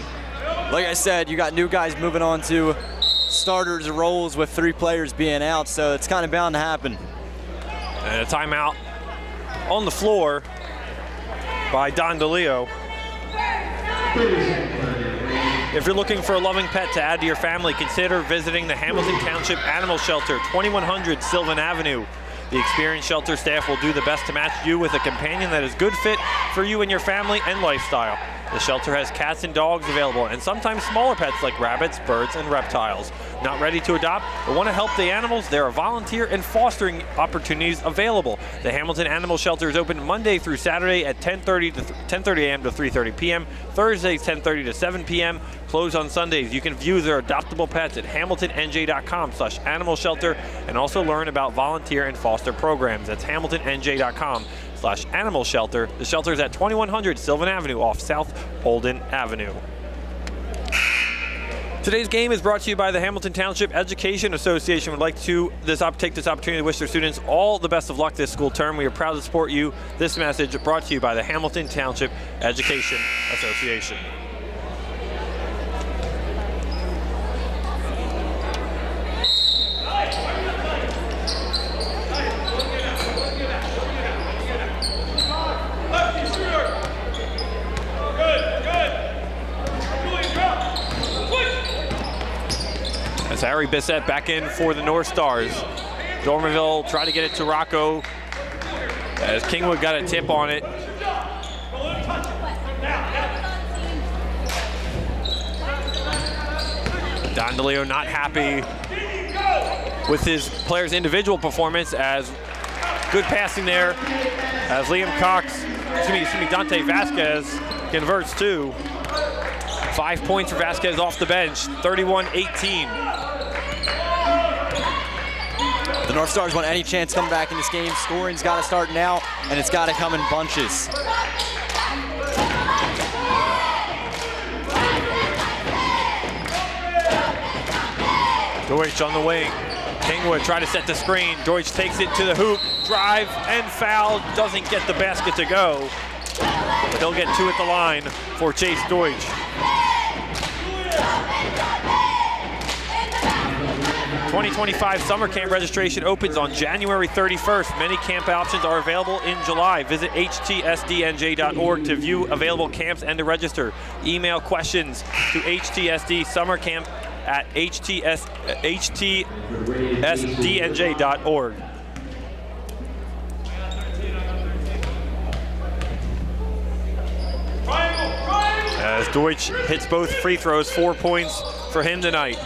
Like I said, you got new guys moving on to starters roles with 3 players being out, so it's kind of bound to happen. And a timeout on the floor by Don DeLeo. If you're looking for a loving pet to add to your family, consider visiting the Hamilton Township Animal Shelter, 2100 Sylvan Avenue. The experienced shelter staff will do the best to match you with a companion that is good fit for you and your family and lifestyle. The shelter has cats and dogs available, and sometimes smaller pets like rabbits, birds, and reptiles. Not ready to adopt or want to help the animals? There are volunteer and fostering opportunities available. The Hamilton Animal Shelter is open Monday through Saturday at 10:30 a.m. to 3:30 p.m., Thursdays 10:30 to 7 p.m., closed on Sundays. You can view their adoptable pets at hamiltonnj.com/animal shelter and also learn about volunteer and foster programs. That's hamiltonnj.com/animal shelter. The shelter is at 2100 Sylvan Avenue off South Holden Avenue. Today's game is brought to you by the Hamilton Township Education Association. We'd like to take this opportunity to wish their students all the best of luck this school term. We are proud to support you. This message brought to you by the Hamilton Township Education Association. As Harry Bissett back in for the Northstars. Dormerville tried to get it to Rocco as Kingwood got a tip on it. Don DeLeo not happy with his player's individual performance, as good passing there as Dante Vasquez converts too. 5 points for Vasquez off the bench, 31-18. The Northstars want any chance to come back in this game. Scoring's got to start now, and it's got to come in bunches. Deutsch on the wing. Kingwood try to set the screen. Deutsch takes it to the hoop, drive and foul. Doesn't get the basket to go. But he'll get 2 at the line for Chase Deutsch. 2025 summer camp registration opens on January 31st. Many camp options are available in July. Visit htsdnj.org to view available camps and to register. Email questions to htsdsummercamp at htsdnj.org. As Deutsch hits both free throws, 4 points for him tonight.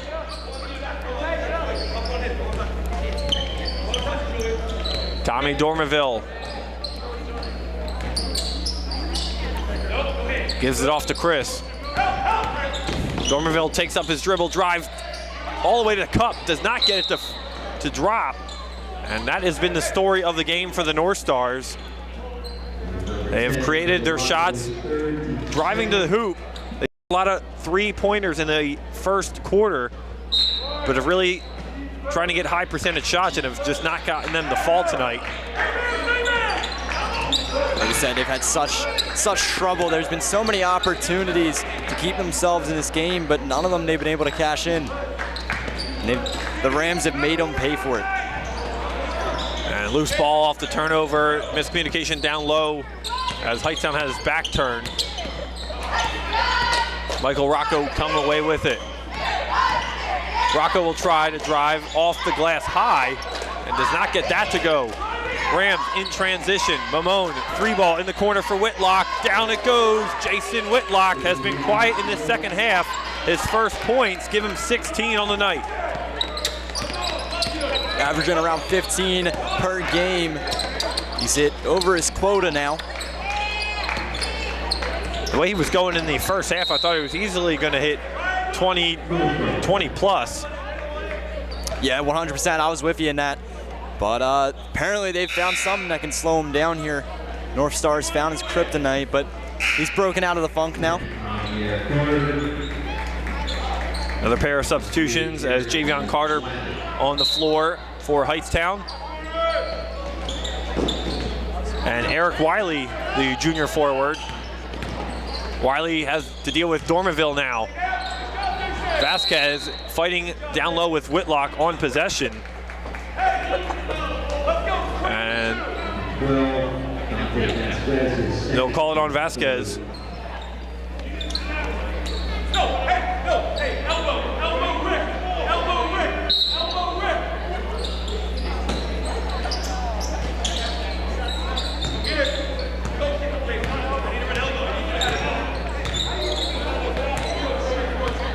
Tommy Dormeville gives it off to Chris. Dormeville takes up his dribble, drive all the way to the cup, does not get it to drop. And that has been the story of the game for the North Stars. They have created their shots, driving to the hoop. They had a lot of three-pointers in the first quarter, but have really trying to get high percentage shots and have just not gotten them to fall tonight. Like I said, they've had such trouble. There's been so many opportunities to keep themselves in this game, but none of them they've been able to cash in. And the Rams have made them pay for it. And loose ball off the turnover, miscommunication down low as Hightstown has his back turned. Michael Rocco coming away with it. Rocco will try to drive off the glass high and does not get that to go. Rams in transition. Mamone, 3-ball in the corner for Whitlock. Down it goes. Jason Whitlock has been quiet in this second half. His first points give him 16 on the night. Averaging around 15 per game. He's hit over his quota now. The way he was going in the first half, I thought he was easily going to hit 20 plus. Yeah, 100%. I was with you in that. But apparently they've found something that can slow him down here. North Stars found his kryptonite, but he's broken out of the funk now. Another pair of substitutions as Javion Carter on the floor for Hightstown. And Eric Wiley, the junior forward. Wiley has to deal with Dormeville now. Vasquez fighting down low with Whitlock on possession. And they'll call it on Vasquez.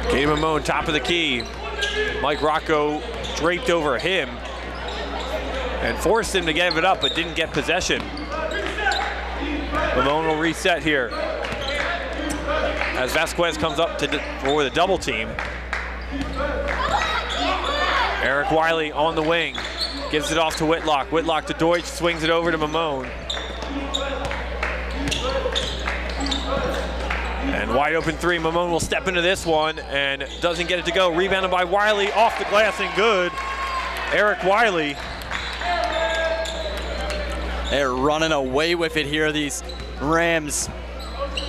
Katie Mamone, top of the key. Mike Rocco draped over him and forced him to give it up, but didn't get possession. Mamone will reset here as Vasquez comes up for the double team. Eric Wiley on the wing, gives it off to Whitlock. Whitlock to Deutsch, swings it over to Mamone. And wide open three, Mamone will step into this one and doesn't get it to go. Rebounded by Wiley, off the glass and good. Eric Wiley. They're running away with it here, these Rams.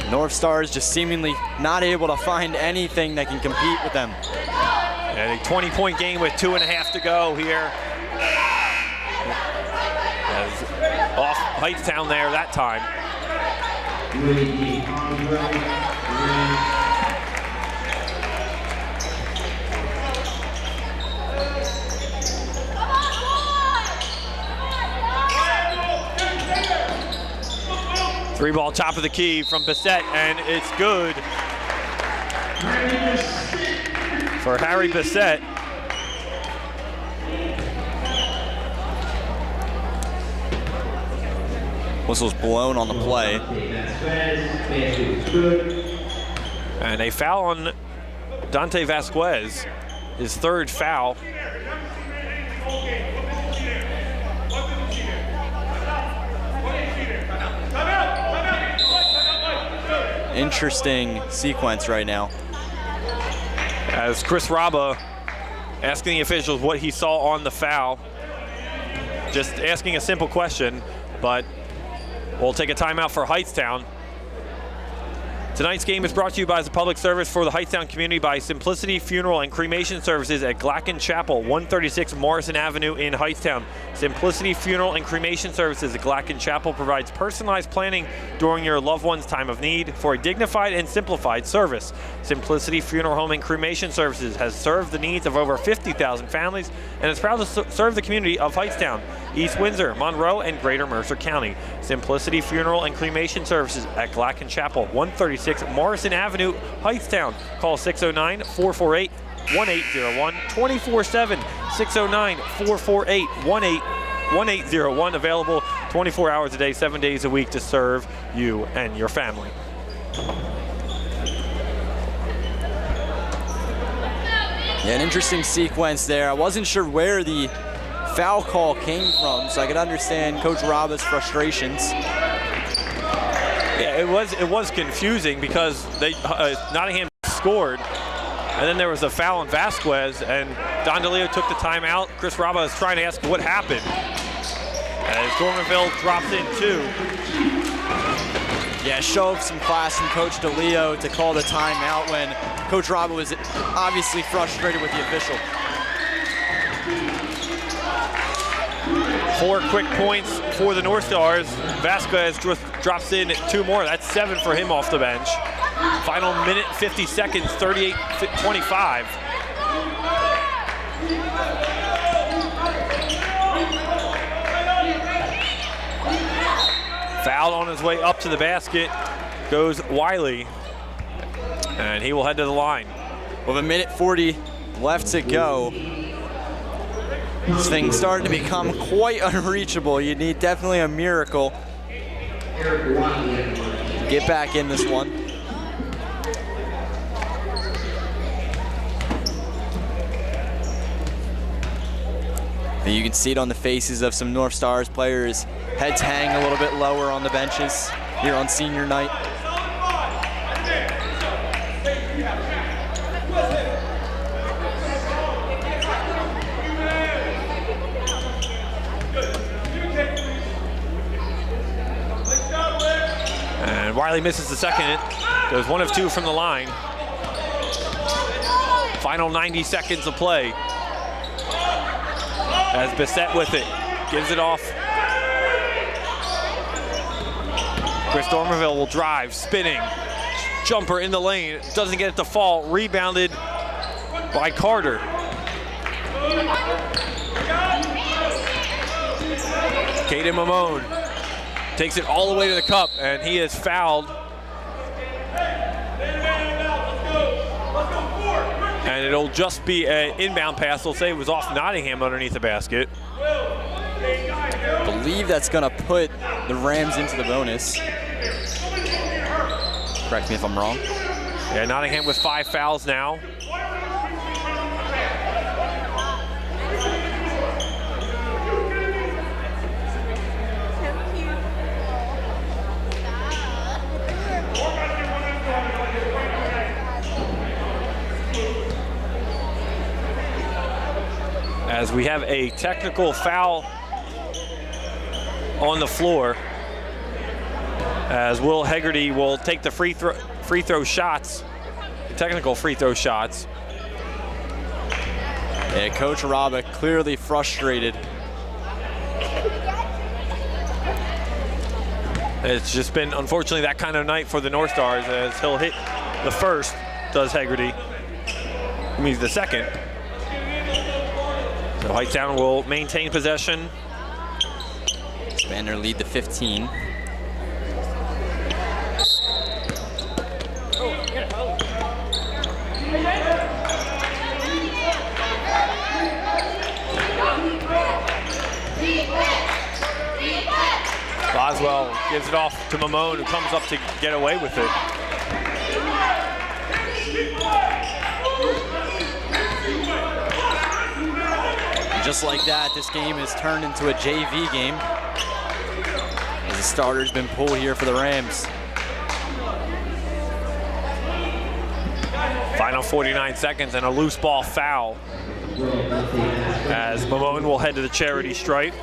North Stars just seemingly not able to find anything that can compete with them. And a 20-point game with 2.5 to go here. As off Hightstown there that time. Three-ball top of the key from Bissett, and it's good for Harry Bissett. Whistle's blown on the play. And a foul on Dante Vasquez, his third foul. Interesting sequence right now. As Chris Raba asking the officials what he saw on the foul. Just asking a simple question, but we'll take a timeout for Hightstown. Tonight's game is brought to you by as a public service for the Hightstown community by Simplicity Funeral and Cremation Services at Glacken Chapel, 136 Morrison Avenue in Hightstown. Simplicity Funeral and Cremation Services at Glacken Chapel provides personalized planning during your loved one's time of need for a dignified and simplified service. Simplicity Funeral Home and Cremation Services has served the needs of over 50,000 families and is proud to serve the community of Hightstown, East Windsor, Monroe, and Greater Mercer County. Simplicity Funeral and Cremation Services at Glacken Chapel, 136 Morrison Avenue, Hightstown. Call 609-448-1801, 24/7, 609-448-1801. Available 24 hours a day, 7 days a week to serve you and your family. Yeah, an interesting sequence there. I wasn't sure where the foul call came from, so I could understand Coach Raba's frustrations. Yeah, it was confusing because Nottingham scored, and then there was a foul on Vasquez, and Don DeLeo took the timeout. Chris Raba is trying to ask what happened, as Dormanville drops in 2. Yeah, show of some class from Coach DeLeo to call the timeout when Coach Raba was obviously frustrated with the official. 4 quick points for the Northstars. Vasquez drops in 2 more. That's 7 for him off the bench. Final minute, 50 seconds, 38-25. Foul on his way up to the basket goes Wiley, and he will head to the line. With a minute 40 left to go, this thing's starting to become quite unreachable. You need definitely a miracle to get back in this one. And you can see it on the faces of some North Stars players. Heads hang a little bit lower on the benches here on senior night. And Wiley misses the second. Goes 1 of 2 from the line. Final 90 seconds of play. As Bissett with it, gives it off. Chris Dormanville will drive, spinning. Jumper in the lane, doesn't get it to fall. Rebounded by Carter. Caden Mamone takes it all the way to the cup, and he is fouled. And it'll just be an inbound pass. They'll say it was off Nottingham underneath the basket. I believe that's gonna put the Rams into the bonus. Correct me if I'm wrong. Yeah, Nottingham with 5 fouls now. As we have a technical foul on the floor, as Will Hegarty will take the free throw shots, technical free throw shots. Yeah, Coach Raba clearly frustrated. It's just been, unfortunately, that kind of night for the North Stars, as he'll hit the first, does Hegarty. I mean, the second. So Hightstown will maintain possession. Expand their lead to 15. Boswell gives it off to Mamone, who comes up to get away with it. And just like that, this game has turned into a JV game, as the starter's been pulled here for the Rams. Final 49 seconds and a loose ball foul, as Mamone will head to the charity stripe.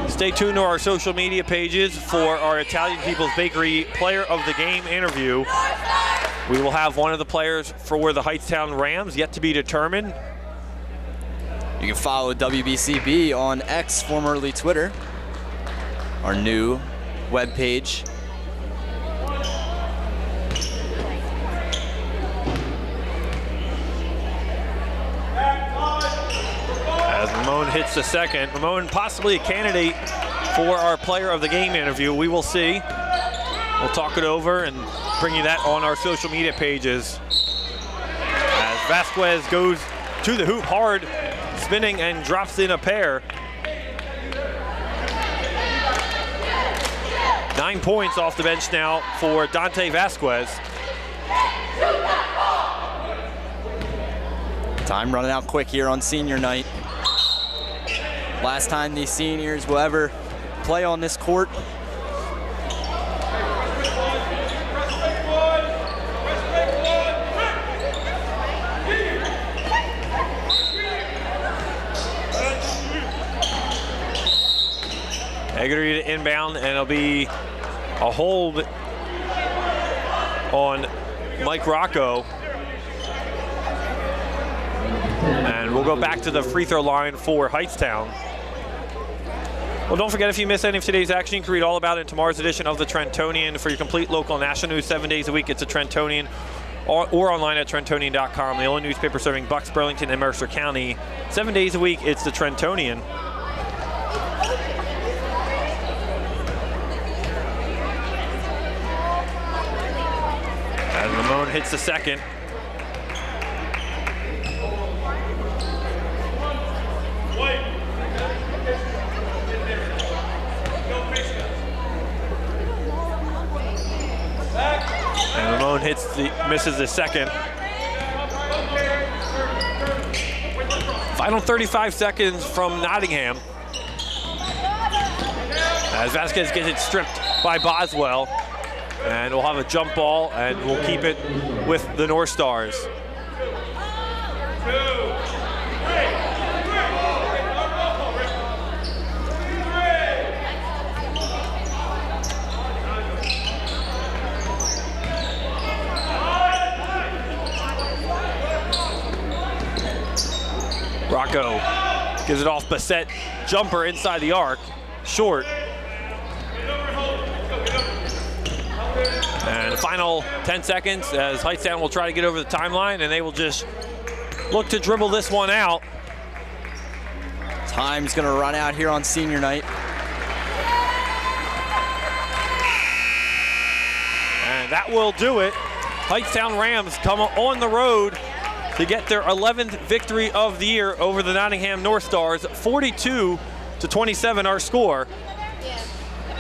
Stay tuned to our social media pages for our Italian People's Bakery Player of the Game interview. We will have one of the players for the Hightstown Rams yet to be determined. You can follow WBCB on X, formerly Twitter, our new webpage. As Ramon hits the second, Ramon possibly a candidate for our Player of the Game interview. We will see. We'll talk it over and bring you that on our social media pages. As Vasquez goes to the hoop hard, spinning and drops in a pair. 9 points off the bench now for Dante Vasquez. Time running out quick here on senior night. Last time these seniors will ever play on this court. Eggery to inbound, and it'll be a hold on Mike Rocco. And we'll go back to the free throw line for Hightstown. Well, don't forget, if you miss any of today's action, you can read all about it in tomorrow's edition of the Trentonian. For your complete local national news 7 days a week, it's the Trentonian, or online at Trentonian.com. The only newspaper serving Bucks, Burlington, and Mercer County. 7 days a week, it's the Trentonian. As Ramon hits the second. And Ramon misses the second. Final 35 seconds from Nottingham. As Vasquez gets it stripped by Boswell. And we'll have a jump ball, and we'll keep it with the North Stars. Rocco gives it off Bassett. Jumper inside the arc. Short. And the final 10 seconds as Hightstown will try to get over the timeline, and they will just look to dribble this one out. Time's going to run out here on senior night. And that will do it. Hightstown Rams come on the road to get their 11th victory of the year over the Nottingham Northstars. 42-27 our score.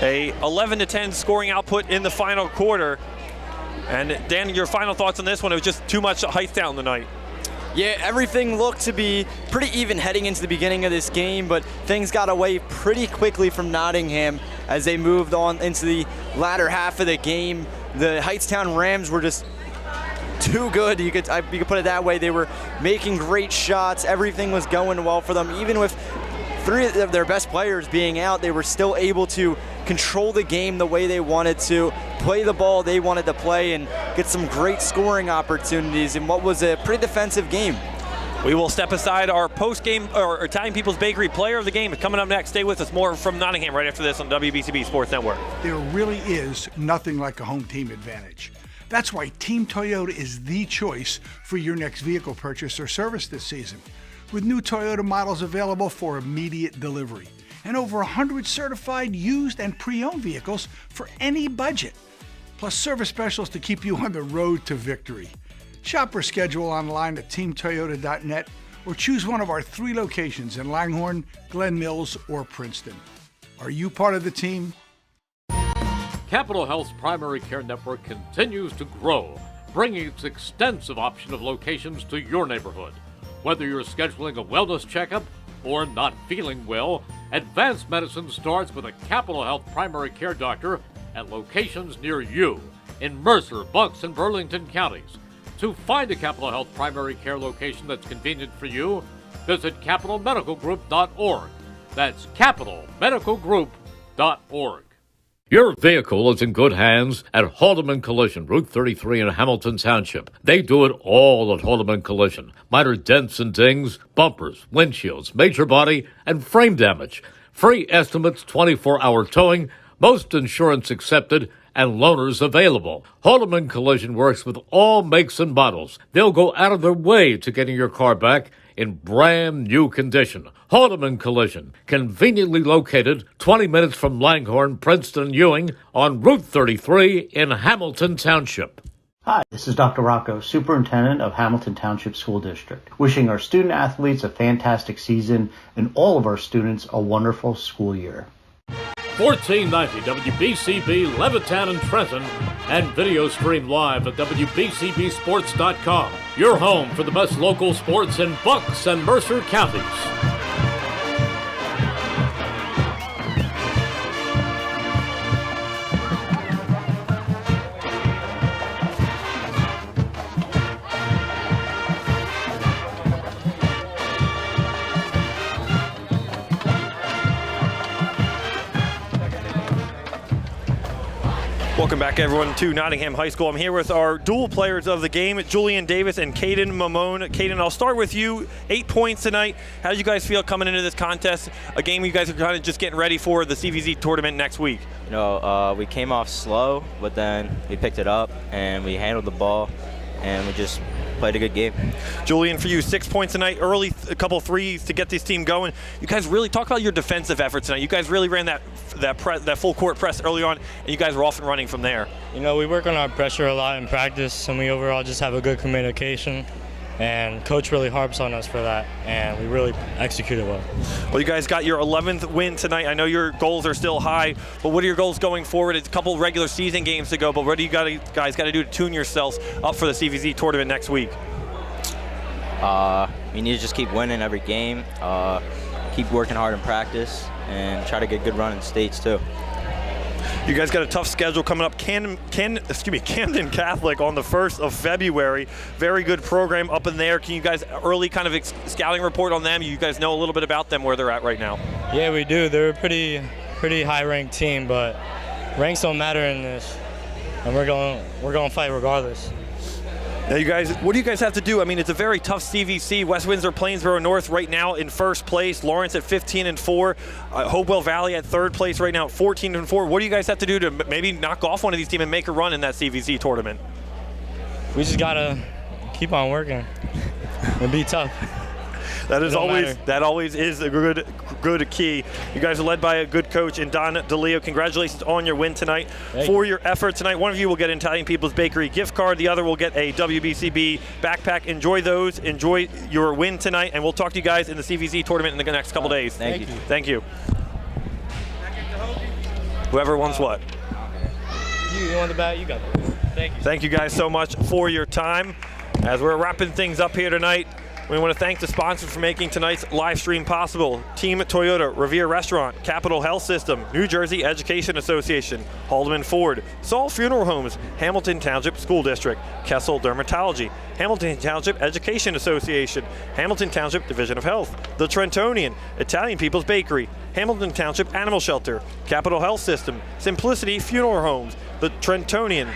A 11-10 scoring output in the final quarter. And Dan, your final thoughts on this one? It was just too much Hightstown tonight. Yeah, everything looked to be pretty even heading into the beginning of this game, but things got away pretty quickly from Nottingham as they moved on into the latter half of the game. The Hightstown Rams were just too good. You could put it that way. They were making great shots. Everything was going well for them. Even with three of their best players being out, they were still able to control the game the way they wanted to, play the ball they wanted to play, and get some great scoring opportunities in what was a pretty defensive game. We will step aside. Our post-game, or Italian People's Bakery Player of the Game is coming up next. Stay with us. More from Nottingham right after this on WBCB Sports Network. There really is nothing like a home team advantage. That's why Team Toyota is the choice for your next vehicle purchase or service this season. With new Toyota models available for immediate delivery and over 100 certified used and pre-owned vehicles for any budget, plus service specials to keep you on the road to victory. Shop or schedule online at teamtoyota.net or choose one of our 3 locations in Langhorne, Glen Mills, or Princeton. Are you part of the team? Capital Health's primary care network continues to grow, bringing its extensive option of locations to your neighborhood. Whether you're scheduling a wellness checkup or not feeling well, advanced medicine starts with a Capital Health primary care doctor at locations near you in Mercer, Bucks, and Burlington counties. To find a Capital Health primary care location that's convenient for you, visit capitalmedicalgroup.org. That's capitalmedicalgroup.org. Your vehicle is in good hands at Haldeman Collision, Route 33 in Hamilton Township. They do it all at Haldeman Collision. Minor dents and dings, bumpers, windshields, major body, and frame damage. Free estimates, 24-hour towing, most insurance accepted, and loaners available. Haldeman Collision works with all makes and models. They'll go out of their way to getting your car back in brand new condition. Haldeman Collision, conveniently located 20 minutes from Langhorne, Princeton, and Ewing on Route 33 in Hamilton Township. Hi, this is Dr. Rocco, Superintendent of Hamilton Township School District, wishing our student athletes a fantastic season and all of our students a wonderful school year. 1490 WBCB, Levittown and Trenton, and video stream live at WBCBsports.com. Your home for the best local sports in Bucks and Mercer counties. Welcome back, everyone, to Nottingham High School. I'm here with our dual players of the game, Julian Davis and Caden Mamone. Caden, I'll start with you. 8 points tonight. How did you guys feel coming into this contest? A game you guys are kind of just getting ready for the CVZ tournament next week. You know, we came off slow, but then we picked it up and we handled the ball and we just played a good game. Julian, for you, 6 points tonight, early, a couple threes to get this team going. You guys really talk about your defensive efforts tonight. You guys really ran that full court press early on, and you guys were off and running from there. You know, we work on our pressure a lot in practice, and we overall just have a good communication. And Coach really harps on us for that, and we really executed well. Well, you guys got your 11th win tonight. I know your goals are still high, but what are your goals going forward? It's a couple regular season games to go, but what do you guys got to do to tune yourselves up for the CVZ tournament next week? We need to just keep winning every game, keep working hard in practice, and try to get a good run in states too. You guys got a tough schedule coming up. Camden Catholic on the 1st of February. Very good program up in there. Can you guys early kind of scouting report on them? You guys know a little bit about them, where they're at right now. Yeah, we do. They're a pretty high-ranked team, but ranks don't matter in this, and we're going to fight regardless. Now, you guys, what do you guys have to do? I mean, it's a very tough CVC. West Windsor, Plainsboro North right now in first place. Lawrence at 15-4. Hopewell Valley at third place right now at 14-4. What do you guys have to do to maybe knock off one of these teams and make a run in that CVC tournament? We just got to keep on working. It'll be tough. That always is a good key. You guys are led by a good coach in Don DeLeo. Congratulations on your win tonight. For your effort tonight, one of you will get an Italian People's Bakery gift card. The other will get a WBCB backpack. Enjoy those. Enjoy your win tonight, and we'll talk to you guys in the CVZ tournament in the next couple days. Thank you. Thank you. Whoever wants what? You want the bat? You got it. Thank you. Thank you guys so much for your time. As we're wrapping things up here tonight, we want to thank the sponsors for making tonight's live stream possible. Team Toyota, Revere Restaurant, Capital Health System, New Jersey Education Association, Haldeman Ford, Saul Funeral Homes, Hamilton Township School District, Kessel Dermatology, Hamilton Township Education Association, Hamilton Township Division of Health, The Trentonian, Italian People's Bakery, Hamilton Township Animal Shelter, Capital Health System, Simplicity Funeral Homes, The Trentonian.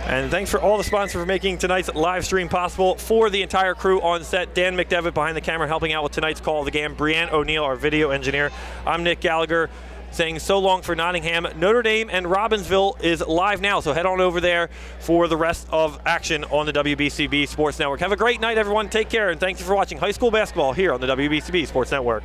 And thanks for all the sponsors for making tonight's live stream possible. For the entire crew on set, Dan McDevitt behind the camera helping out with tonight's call of the game, Brianne O'Neill, our video engineer. I'm Nick Gallagher saying so long for Nottingham. Notre Dame and Robbinsville is live now, so head on over there for the rest of action on the WBCB Sports Network. Have a great night, everyone. Take care, and thank you for watching high school basketball here on the WBCB Sports Network.